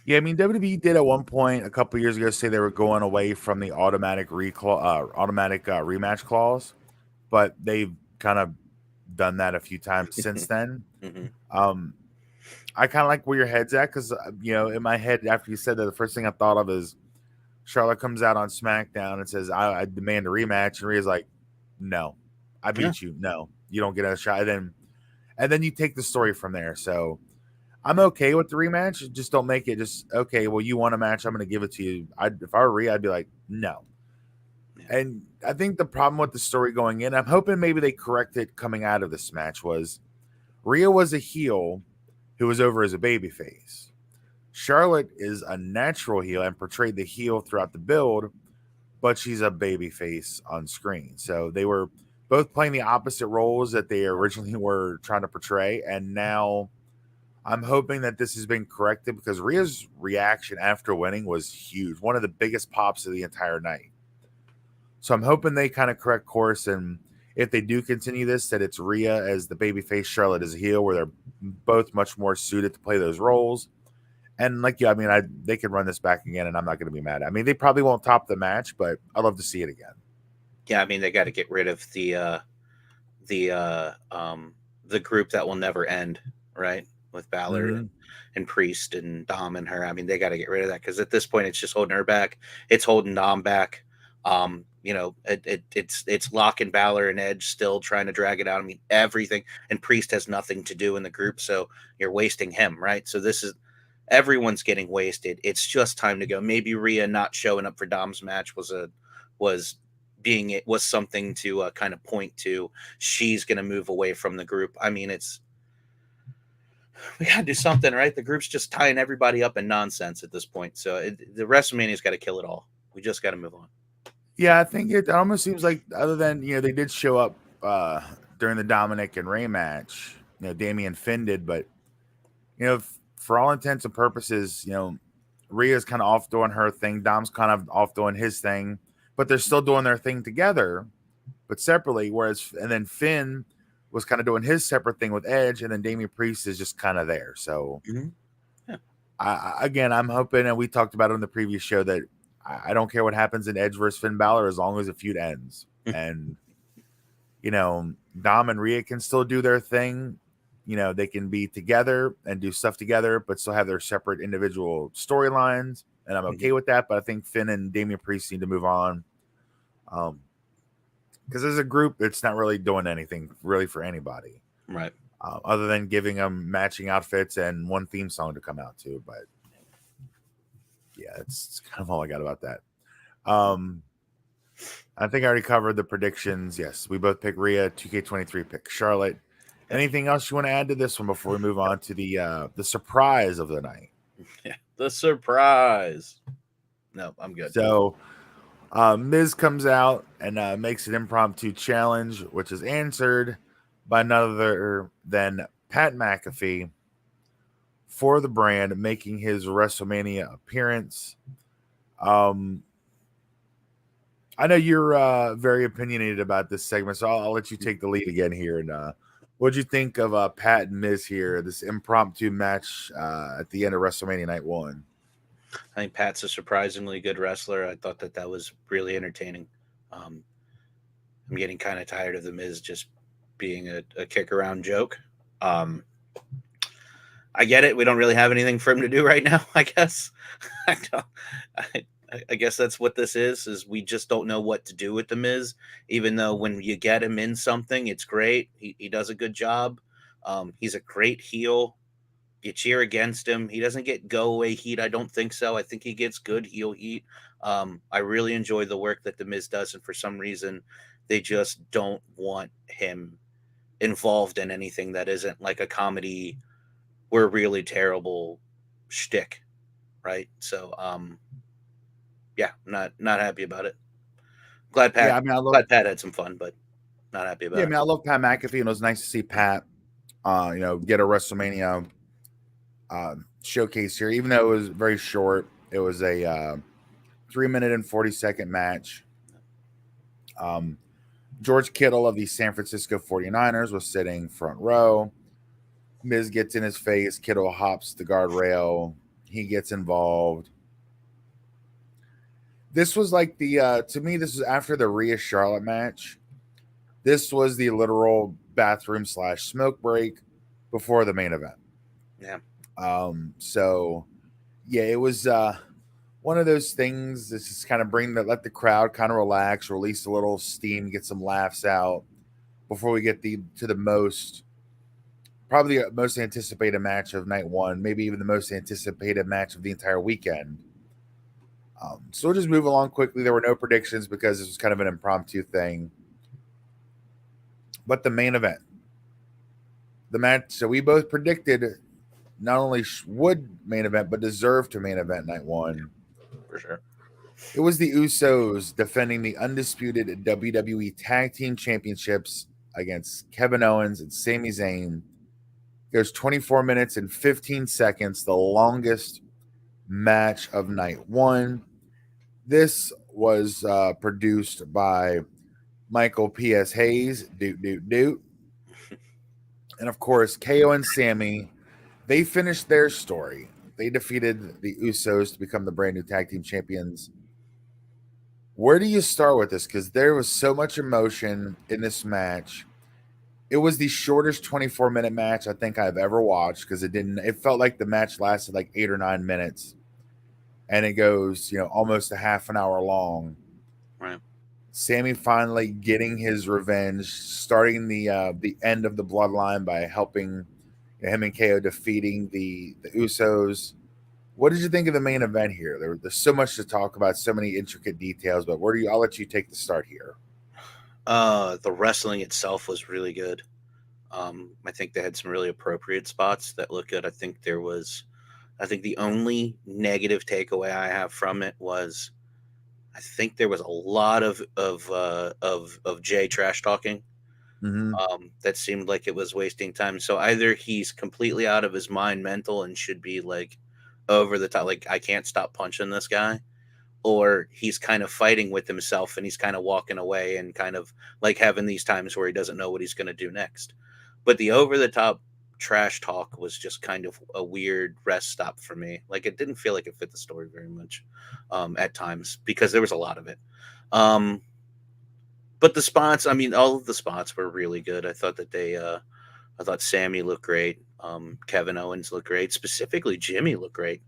Yeah, I mean WWE did at one point a couple years ago say they were going away from the automatic rematch clause, but they've kind of done that a few times since then. Hmm. Um, I kind of like where your head's at because in my head after you said that, the first thing I thought of is Charlotte comes out on SmackDown and says, I demand a rematch," and Rhea's like, "No, I Yeah. beat you. No, you don't get a shot." And then you take the story from there. So I'm okay with the rematch. Just don't make it just okay. Well, you want a match, I'm going to give it to you. If I were Rhea, I'd be like, no. Yeah. And I think the problem with the story going in, I'm hoping maybe they correct it coming out of this match, was Rhea was a heel who was over as a babyface. Charlotte is a natural heel and portrayed the heel throughout the build, but she's a babyface on screen. So they were both playing the opposite roles that they originally were trying to portray. And now I'm hoping that this has been corrected because Rhea's reaction after winning was huge. One of the biggest pops of the entire night. So I'm hoping they kind of correct course, and if they do continue this, that it's Rhea as the babyface, Charlotte as a heel, where they're both much more suited to play those roles. And like I mean, they could run this back again, and I'm not going to be mad. I mean, they probably won't top the match, but I'd love to see it again. Yeah. I mean, they got to get rid of the the group that will never end, right? With Balor Hmm. and Priest and Dom and her. I mean, they got to get rid of that because at this point, it's just holding her back. It's holding Dom back. It's locking Balor and Edge still trying to drag it out. I mean, everything. And Priest has nothing to do in the group, so you're wasting him, right? So this is everyone's getting wasted. It's just time to go. Maybe Rhea not showing up for Dom's match was it was something to kind of point to she's going to move away from the group. I mean, we got to do something, right? The group's just tying everybody up in nonsense at this point. So the WrestleMania's got to kill it all. We just got to move on. Yeah, I think it almost seems like, other than they did show up during the Dominic and Ray match. Damian Finn did, but for all intents and purposes, Rhea's kind of off doing her thing. Dom's kind of off doing his thing, but they're still doing their thing together, but separately. And then Finn was kind of doing his separate thing with Edge, and then Damian Priest is just kind of there. So, Mm-hmm. Yeah. again, I'm hoping, and we talked about it on the previous show, that I don't care what happens in Edge versus Finn Balor as long as the feud ends. And, Dom and Rhea can still do their thing. They can be together and do stuff together, but still have their separate individual storylines. And I'm Mm-hmm. okay with that. But I think Finn and Damian Priest need to move on. Because as a group, it's not really doing anything really for anybody, Right. other than giving them matching outfits and one theme song to come out to. But yeah, it's kind of all I got about that. Um, I think I already covered the predictions. Yes, we both pick Rhea. 2K23 pick Charlotte. Yep. Anything else you want to add to this one before we move on to the surprise of the night? Yeah. The surprise. No, I'm good. So Miz comes out and makes an impromptu challenge, which is answered by none other than Pat McAfee for the brand, making his WrestleMania appearance. Um, I know you're very opinionated about this segment, so I'll let you take the lead again here. And what'd you think of Pat and Miz here, this impromptu match at the end of WrestleMania Night 1? I think Pat's a surprisingly good wrestler. I thought that was really entertaining. Um, I'm getting kind of tired of the Miz just being a kick around joke. Um, I get it. We don't really have anything for him to do right now. I guess. I, don't, I, I guess that's what this is we just don't know what to do with the Miz. Even though when you get him in something, it's great. He does a good job. He's a great heel. You cheer against him. He doesn't get go away heat. I don't think so. I think he gets good heel heat. I really enjoy the work that the Miz does, and for some reason, they just don't want him involved in anything that isn't like a comedy or really terrible shtick, right? So, yeah, not happy about it. Glad Yeah, Pat I mean, I love. glad Pat had some fun, but not happy Yeah, I about it. mean, I love Pat McAfee, and it was nice to see Pat, get a WrestleMania showcase here, even though it was very short. It was a 3 minute and 40-second match. Um, George Kittle of the San Francisco 49ers was sitting front row. Miz gets in his face. Kittle hops the guardrail. He gets involved. This was like to me, this was after the Rhea Charlotte match. This was the literal bathroom slash smoke break before the main event. Yeah, So yeah, it was one of those things that's just kind of let the crowd kind of relax, release a little steam, get some laughs out before we get to the probably the most anticipated match of night one, maybe even the most anticipated match of the entire weekend. So we'll just move along quickly. There were no predictions because this was kind of an impromptu thing. But the main event, the match, so we both predicted not only would main event, but deserved to main event night one. for sure. It was the Usos defending the undisputed WWE Tag Team Championships against Kevin Owens and Sami Zayn. There's 24 minutes and 15 seconds, the longest match of night one. This was produced by Michael P.S. Hayes, doot, doot, doot. And of course, KO and Sammy, they finished their story. They defeated the Usos to become the brand new tag team champions. Where do you start with this? Because there was so much emotion in this match. It was the shortest 24-minute match I think I've ever watched because it felt like the match lasted like 8 or 9 minutes and it goes, almost a half an hour long. Right. Sammy finally getting his revenge, starting the end of the bloodline by helping him and KO defeating the Usos. What did you think of the main event here? There's so much to talk about, so many intricate details, but I'll let you take the start here. The wrestling itself was really good. I think they had some really appropriate spots that look good. I think the only negative takeaway I have from it was I think there was a lot of Jay trash talking. Mm-hmm. That seemed like it was wasting time. So either he's completely out of his mind, mental, and should be like over the top, like I can't stop punching this guy, or he's kind of fighting with himself and he's kind of walking away and kind of like having these times where he doesn't know what he's going to do next. But the over the top trash talk was just kind of a weird rest stop for me. Like it didn't feel like it fit the story very much at times because there was a lot of it. Um, but the spots, I mean, all of the spots were really good. I thought that I thought Sammy looked great. Kevin Owens looked great. Specifically, Jimmy looked great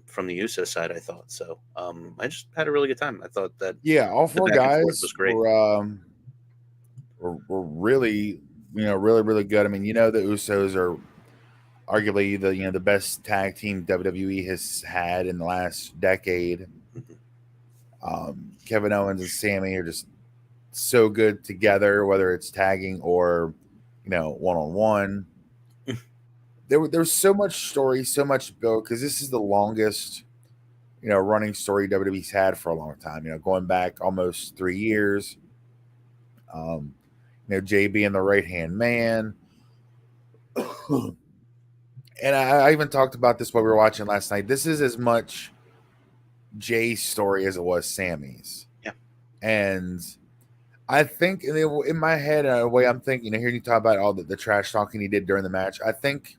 from the USA side, I thought. So I just had a really good time. I thought that Yeah, all the four back and forth guys was great. were really, really, really good. I mean, the Usos are arguably the best tag team WWE has had in the last decade. Mhm. Kevin Owens and Sammy are just so good together, whether it's tagging or one on one. There was so much story, so much built because this is the longest running story WWE's had for a long time. Going back almost 3 years. Um, Jay being the right hand man. And I even talked about this while we were watching last night. This is as much Jay's story as it was Sammy's. Yeah, And I think in my head, the way I'm thinking, hearing you talk about all the trash talking he did during the match, I think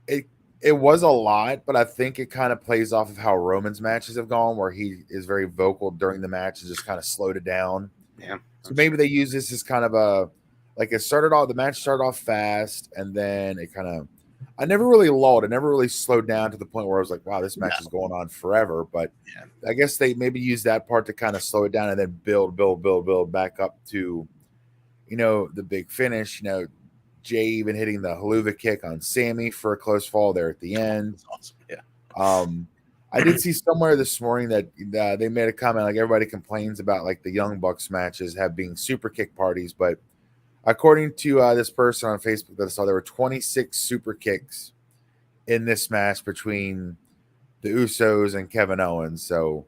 it it was a lot, but I think it kind of plays off of how Roman's matches have gone, where he is very vocal during the match and just kind of slowed it down. yeah, So that's maybe true. they use this as kind of the match started off fast, and then it kind of, I never really lulled. It never really slowed down to the point where I was like, wow, this No, match is going on forever. But yeah, I guess they maybe use that part to kind of slow it down and then build back up to, the big finish. Jay even hitting the haluva kick on Sammy for a close fall there at the end. that's awesome. Yeah, Um, I did see somewhere this morning that they made a comment like everybody complains about like the Young Bucks matches have being super kick parties, but according to this person on Facebook that I saw, there were 26 super kicks in this match between the Usos and Kevin Owens. So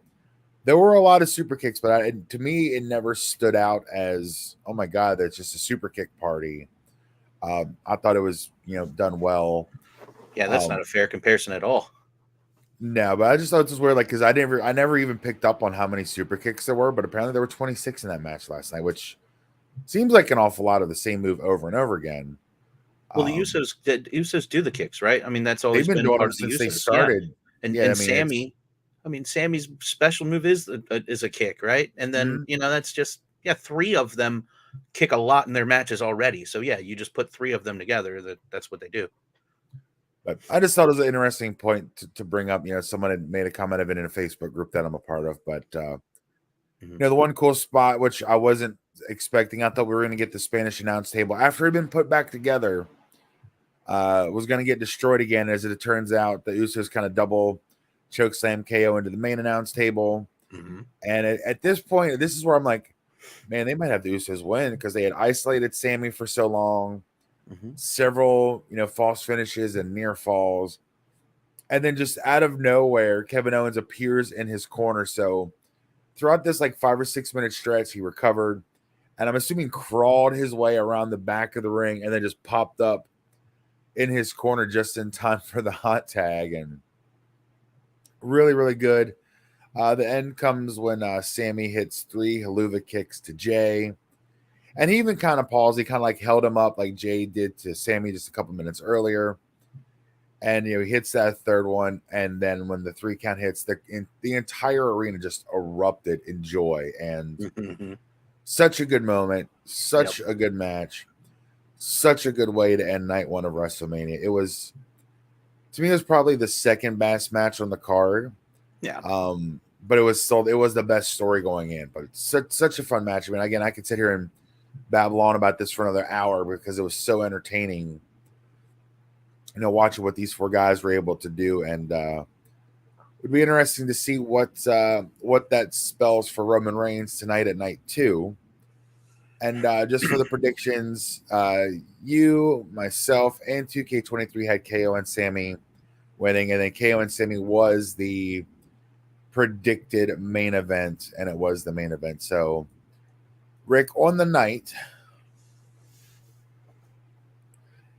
there were a lot of super kicks, but to me, it never stood out as, oh my God, that's just a super kick party. I thought it was, done well. Yeah, that's not a fair comparison at all. No, but I just thought it was weird, like, because I never even picked up on how many super kicks there were, but apparently there were 26 in that match last night, which seems like an awful lot of the same move over and over again. Well, the Usos do the kicks, right? I mean, that's They've always been been doing part them of the since they Usos. Yeah, started. and Yeah, I and mean, it's Sammy, I mean, Sammy's special move is a kick, right? And then mhm. that's just three of them kick a lot in their matches already. So yeah, you just put three of them together. That's what they do. But I just thought it was an interesting point to bring up. Someone had made a comment of it in a Facebook group that I'm a part of. But Mhm. the one cool spot which I wasn't expecting, I thought we were going to get the Spanish announce table after it had been put back together. Was going to get destroyed again, as it turns out. The Usos kind of double choke slam KO into the main announce table. Mhm. And at this point, this is where I'm like, man, they might have the Usos win because they had isolated Sammy for so long, Mhm. several false finishes and near falls, and then just out of nowhere, Kevin Owens appears in his corner. So throughout this like 5 or 6 minute stretch, he recovered, and I'm assuming crawled his way around the back of the ring, and then just popped up in his corner just in time for the hot tag. And really, really good. The end comes when Sammy hits 3 haluva kicks to Jay. And he even kind of paused. He kind of like held him up like Jay did to Sammy just a couple minutes earlier. And he hits that third one. And then when the 3 count hits, the entire arena just erupted in joy. And Mhm. such a good moment, Yep. such a good match, such a good way to end night 1 of WrestleMania. It was, to me, it was probably the second best match on the card. Yeah. But it was the best story going in. But such a fun match. I mean, again, I could sit here and babble on about this for another hour because it was so entertaining. Watching what these 4 guys were able to do, and it'd be interesting to see what that spells for Roman Reigns tonight at night 2. And just for the predictions, you, myself, and 2K23 had KO and Sammy winning, and then KO and Sammy was the predicted main event, and it was the main event. So, Rick, on the night,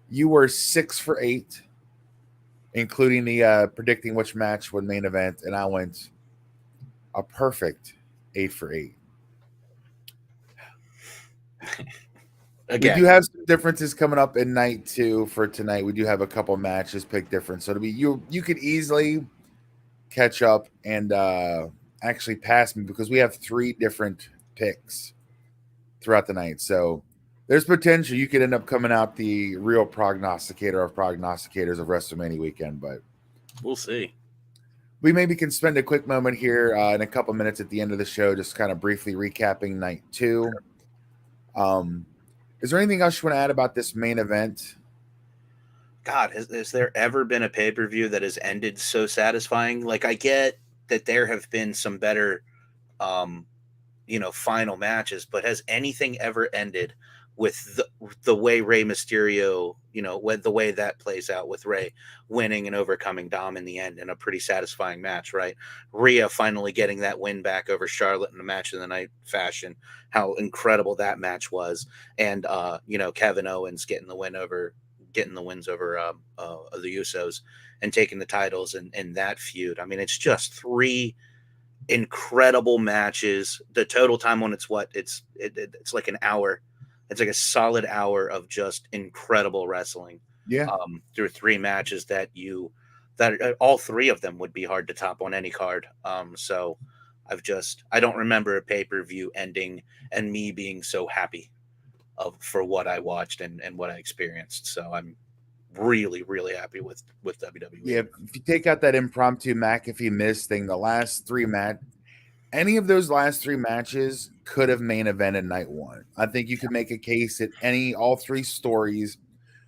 you were 6 for 8, including the predicting which match would main event, and I went a perfect 8 for 8. We do Again, have some differences coming up in night 2 for tonight. We do have a couple matches pick different, so to be you could easily catch up and actually pass me because we have 3 different picks throughout the night. So there's potential you could end up coming out the real prognosticator of prognosticators of WrestleMania weekend, but we'll see. we maybe can spend a quick moment here in a couple minutes at the end of the show, just kind of briefly recapping night 2. Um, is there anything else you want to add about this main event? God, has there ever been a pay per view that has ended so satisfying? Like, I get that there have been some better, um, final matches, but has anything ever ended with the way Rey Mysterio, the way that plays out with Rey winning and overcoming Dom in the end in a pretty satisfying match, right? Rhea finally getting that win back over Charlotte in a match of the night fashion, how incredible that match was. And, Kevin Owens getting the wins over the Usos and taking the titles and that feud. I mean, it's just 3 incredible matches. The total time on it's like an hour. It's like a solid hour of just incredible wrestling. Yeah. Through 3 matches that all 3 of them would be hard to top on any card. So I don't remember a pay-per-view ending and me being so happy for what I watched and what I experienced. So I'm really, really happy with WWE. Yeah, if you take out that impromptu McAfee miss thing, the last 3 any of those last 3 matches could have main evented night 1. I think you could make a case that all 3 stories,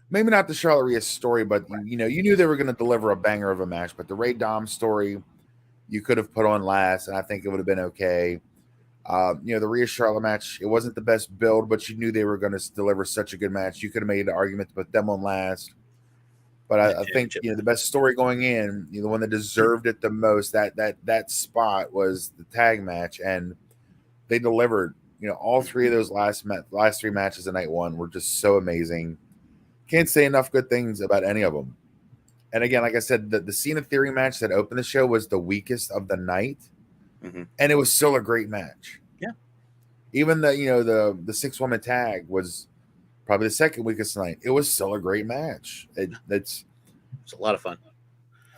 maybe not the Charlotte Rhea story, but you knew they were going to deliver a banger of a match. But the Ray Dom story, you could have put on last, and I think it would have been okay. The Rhea Charlotte match, it wasn't the best build, but you knew they were going to deliver such a good match. You could have made an argument to put them on last. But That I think championship. the best story going in, the one that deserved it the most, that spot was the tag match, and they delivered. All three of those last three matches of night one were just so amazing. Can't say enough good things about any of them. And again, like I said, the Cena Theory match that opened the show was the weakest of the night, Mm-hmm. and it was still a great match. Yeah. Even the 6-woman tag was probably the second weakest night. It was still a great match. It's a lot of fun.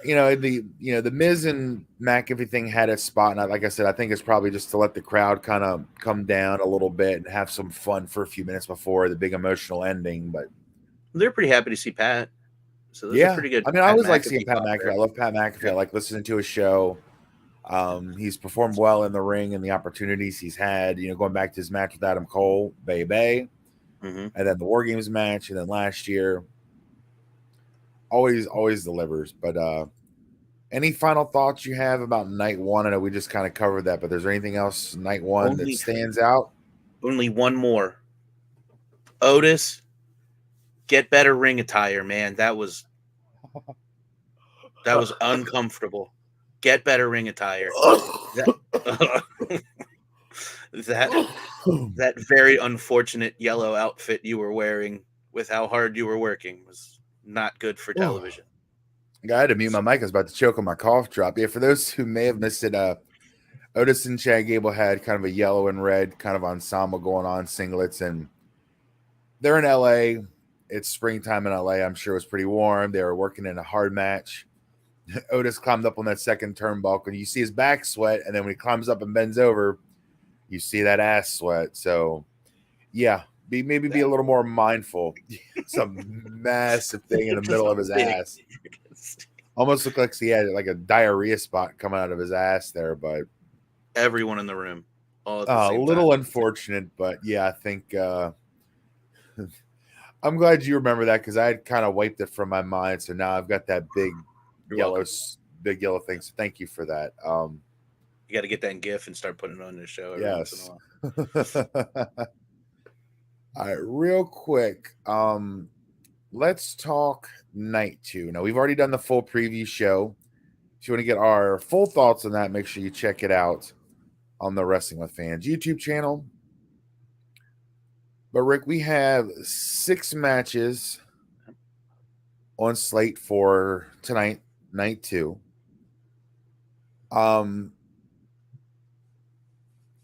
the Miz and McAfee thing had its spot, and like I said, I think it's probably just to let the crowd kind of come down a little bit and have some fun for a few minutes before the big emotional ending. But They're pretty happy to see Pat. So there's a yeah, pretty good I mean, I Pat always like seeing McAfee Pat pop McAfee. there. I love Pat McAfee. I Yeah. like listening to his show. He's performed well in the ring and the opportunities he's had. Going back to his match with Adam Cole, Bay, Mm-hmm. and then the War Games match, and then last year, always delivers. But any final thoughts you have about night one? I know we just kind of covered that, but is there anything else night one that Only stands out? only one more. Otis, get better ring attire, man. That was uncomfortable. Get better ring attire. That that that very unfortunate yellow outfit you were wearing with how hard you were working was not good for television. I had to mute So, my mic. I was about to choke on my cough drop. Yeah, for those who may have missed it, Otis and Chad Gable had kind of a yellow and red kind of ensemble going on, singlets, and they're in LA. It's springtime in LA. I'm sure it was pretty warm. They were working in a hard match. Otis climbed up on that second turnbuckle, and you see his back sweat, and then when he climbs up and bends over, you see that ass sweat. So, yeah, maybe be a little more mindful. It's a massive thing in the just middle a of his big ass. Almost looked like he had like a diarrhea spot coming out of his ass there, but everyone in the room all at the a same time. little unfortunate. But yeah, I think I'm glad you remember that because I had kind of wiped it from my mind. So now I've got that You're welcome. big yellow thing. So thank you for that. You got to get that in GIF and start putting it on the show every once in a Yes. while. All right, real quick. Let's talk night two. Now we've already done the full preview show. If you want to get our full thoughts on that, make sure you check it out on the Wrestling with Fans YouTube channel. But Rick, we have 6 matches on slate for tonight, night 2.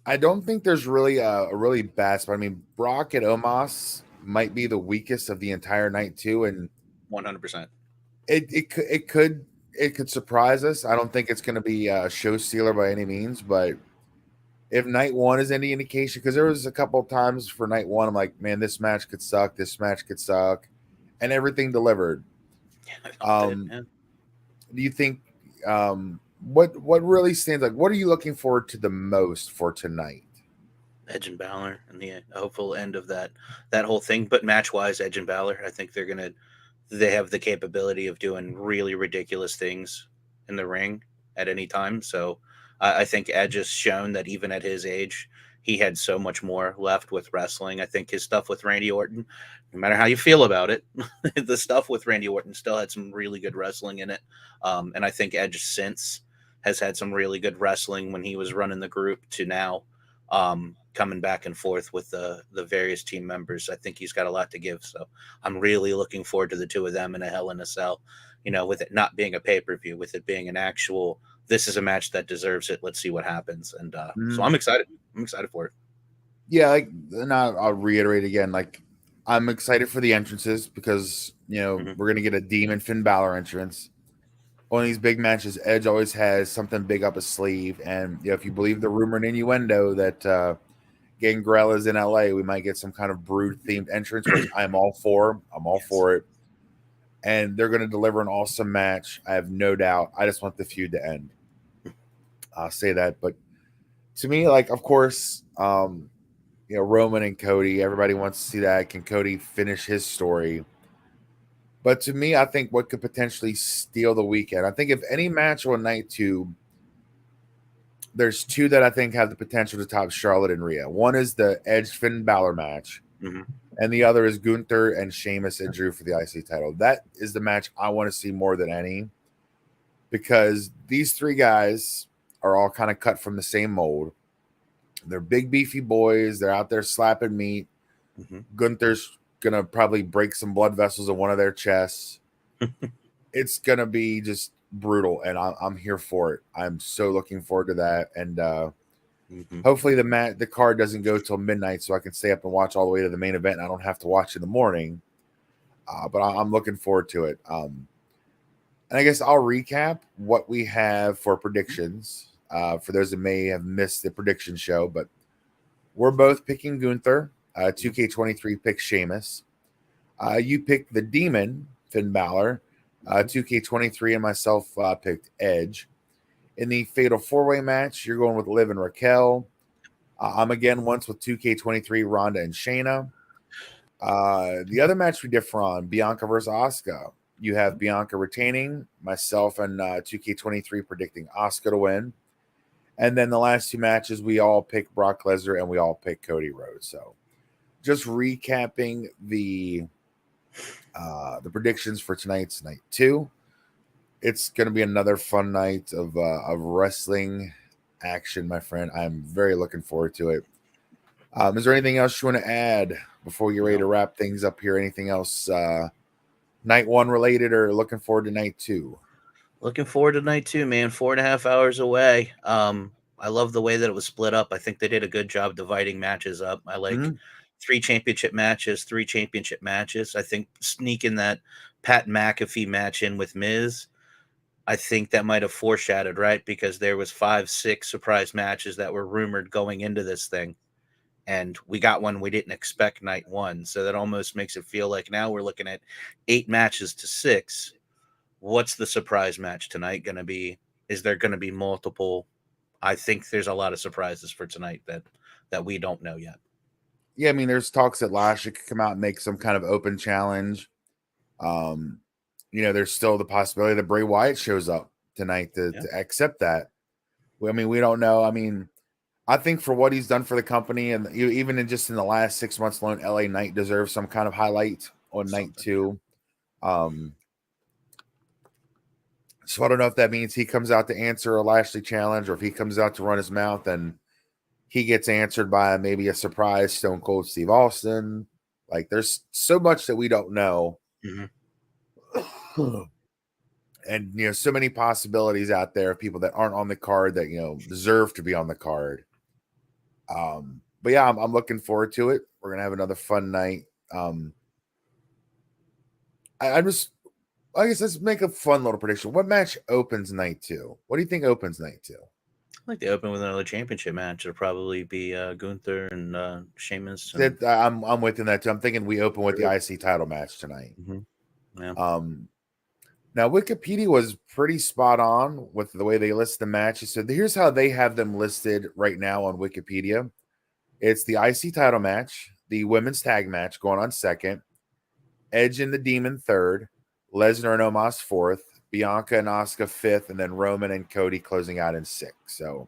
I don't think there's really a really bad spot. I mean, Brock and Omos might be the weakest of the entire night 2, and 100%. it could surprise us. I don't think it's going to be a show stealer by any means, but if night 1 is any indication, because there was a couple of times for night 1, I'm like, man, this match could suck, and everything delivered. Do you think what really stands like? What are you looking forward to the most for tonight? Edge and Balor and the hopeful end of that whole thing. But match wise, Edge and Balor, I think they have the capability of doing really ridiculous things in the ring at any time. So I think Edge has shown that even at his age, he had so much more left with wrestling. I think his stuff with Randy Orton, no matter how you feel about it, the stuff with Randy Orton still had some really good wrestling in it. And I think Edge since has had some really good wrestling when he was running the group to now. Coming back and forth with the various team members. I think he's got a lot to give. So I'm really looking forward to the two of them in a Hell in a Cell, with it not being a pay-per-view, with it being an actual, this is a match that deserves it. Let's see what happens. And so I'm excited. I'm excited for it. Yeah, and I'll reiterate again, I'm excited for the entrances because, we're going to get a Demon Finn Balor entrance. On these big matches, Edge always has something big up his sleeve. And, if you believe the rumor and innuendo that, Gangrella's in LA, we might get some kind of Brood themed entrance, which I'm all for. I'm all for it. And they're going to deliver an awesome match. I have no doubt. I just want the feud to end. I'll say that. But to me, of course, Roman and Cody, everybody wants to see that. Can Cody finish his story? But to me, I think what could potentially steal the weekend, I think if any match on night 2, there's 2 that I think have the potential to top Charlotte and Rhea. One is the Edge Finn Balor match, and the other is Gunther and Sheamus and Drew for the IC title. That is the match I want to see more than any, because these three guys are all kind of cut from the same mold. They're big, beefy boys. They're out there slapping meat. Mm-hmm. Gunther's going to probably break some blood vessels in one of their chests. It's going to be just brutal, and I'm here for it. I'm so looking forward to that. And hopefully the card doesn't go till midnight so I can stay up and watch all the way to the main event, and I don't have to watch in the morning. But I'm looking forward to it. And I guess I'll recap what we have for predictions for those that may have missed the prediction show. But we're both picking Gunther. 2K23 picked Sheamus. You picked the Demon, Finn Balor. 2K23 and myself picked Edge. In the Fatal 4-Way match, you're going with Liv and Raquel. I'm again once with 2K23, Ronda and Shayna. The other match we differ on, Bianca versus Asuka. You have Bianca retaining, myself and 2K23 predicting Asuka to win. And then the last two matches, we all pick Brock Lesnar and we all pick Cody Rhodes. So just recapping the predictions for tonight's night 2. It's going to be another fun night of wrestling action, my friend. I'm very looking forward to it. Is there anything else you want to add before you're ready to wrap things up here? Anything else night 1 related, or looking forward to night 2? Looking forward to night 2, man. 4.5 hours away. I love the way that it was split up. I think they did a good job dividing matches up. I like 3 championship matches, 3 championship matches. I think sneaking that Pat McAfee match in with Miz, I think that might have foreshadowed, right? Because there was 5, 6 surprise matches that were rumored going into this thing. And we got one we didn't expect night 1. So that almost makes it feel like now we're looking at 8 matches to 6. What's the surprise match tonight going to be? Is there going to be multiple? I think there's a lot of surprises for tonight that we don't know yet. Yeah, I mean, there's talks that Lashley could come out and make some kind of open challenge. There's still the possibility that Bray Wyatt shows up tonight to accept that. I mean, we don't know. I mean, I think for what he's done for the company, and even in the last 6 months alone, LA Knight deserves some kind of highlight on night 2. So I don't know if that means he comes out to answer a Lashley challenge, or if he comes out to run his mouth and he gets answered by maybe a surprise Stone Cold Steve Austin. Like, there's so much that we don't know. And, so many possibilities out there of people that aren't on the card that, deserve to be on the card. But yeah, I'm looking forward to it. We're going to have another fun night. I guess let's make a fun little prediction. What match opens night 2? What do you think opens night 2? I like they open with another championship match. It'll probably be Gunther and Sheamus. I'm within that too. I'm thinking we open with the IC title match tonight. Yeah. Now Wikipedia was pretty spot on with the way they list the matches. So here's how they have them listed right now on Wikipedia. It's the IC title match, the women's tag match going on 2nd, Edge and the Demon 3rd, Lesnar and Omos 4th, Bianca and Asuka 5th, and then Roman and Cody closing out in 6th. So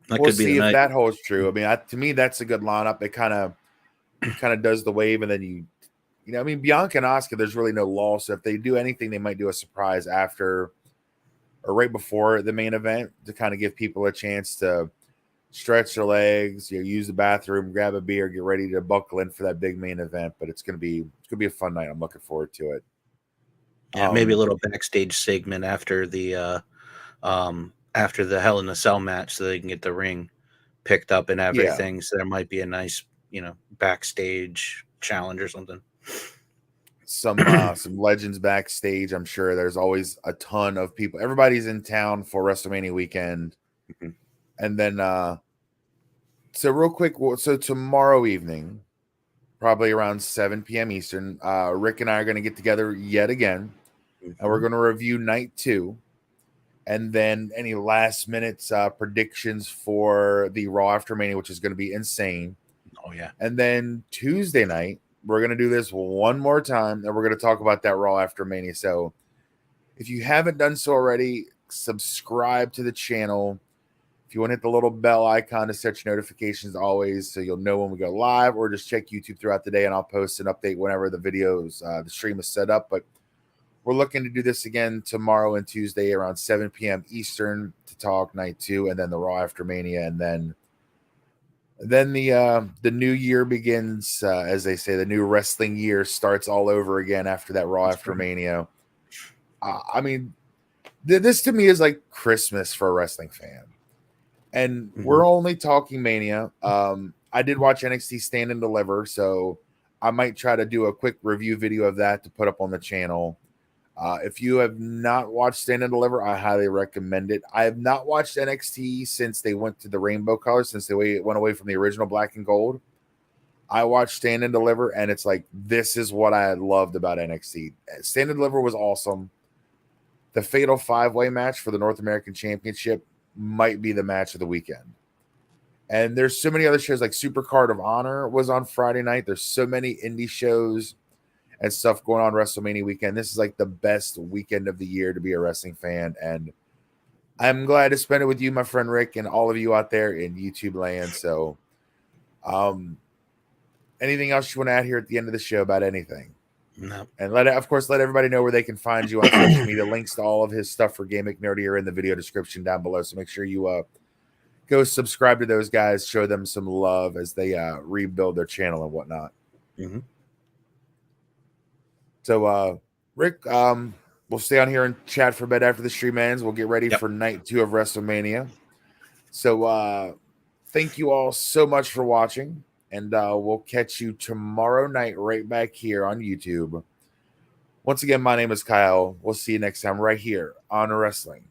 we'll see if that holds true. I mean, to me, that's a good lineup. It kind of does the wave, and then Bianca and Asuka, there's really no loss. So if they do anything, they might do a surprise after or right before the main event to kind of give people a chance to stretch their legs, use the bathroom, grab a beer, get ready to buckle in for that big main event. But it's gonna be a fun night. I'm looking forward to it. Yeah, maybe a little backstage segment after the Hell in a Cell match, so they can get the ring picked up and everything. Yeah. So there might be a nice, backstage challenge or something. Some legends backstage. I'm sure there's always a ton of people. Everybody's in town for WrestleMania weekend. And then so real quick, so tomorrow evening, probably around 7 p.m. Eastern, Rick and I are going to get together yet again, and we're going to review night 2, and then any last minute predictions for the Raw after Mania, which is going to be insane. Oh yeah. And then Tuesday night, we're going to do this one more time, and we're going to talk about that Raw after Mania. So if you haven't done so already, subscribe to the channel. If you want to hit the little bell icon to set your notifications always so you'll know when we go live, or just check YouTube throughout the day and I'll post an update whenever the videos, the stream is set up. But we're looking to do this again tomorrow and Tuesday around 7 p.m. Eastern to talk night 2 and then the Raw after Mania. And then the new year begins, as they say, the new wrestling year starts all over again after that Raw after Mania. I mean, this to me is like Christmas for a wrestling fan. And we're only talking Mania. I did watch NXT Stand and Deliver, so I might try to do a quick review video of that to put up on the channel. If you have not watched Stand and Deliver, I highly recommend it. I have not watched NXT since they went to the rainbow color, since they went away from the original black and gold. I watched Stand and Deliver, and it's like, this is what I loved about NXT. Stand and Deliver was awesome. The Fatal 5-Way match for the North American Championship might be the match of the weekend. And there's so many other shows, like Supercard of Honor was on Friday night. There's so many indie shows and stuff going on WrestleMania weekend. This is like the best weekend of the year to be a wrestling fan. And I'm glad to spend it with you, my friend Rick, and all of you out there in YouTube land. So anything else you want to add here at the end of the show about anything? No. And let everybody know where they can find you on social media. Links to all of his stuff for Game McNerdy are in the video description down below. So make sure you go subscribe to those guys, show them some love as they rebuild their channel and whatnot. So Rick, we'll stay on here and chat for a bit after the stream ends. We'll get ready for night 2 of WrestleMania. So thank you all so much for watching. And we'll catch you tomorrow night right back here on YouTube. Once again, my name is Kyle. We'll see you next time right here on Wrestling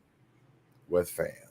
with Fans.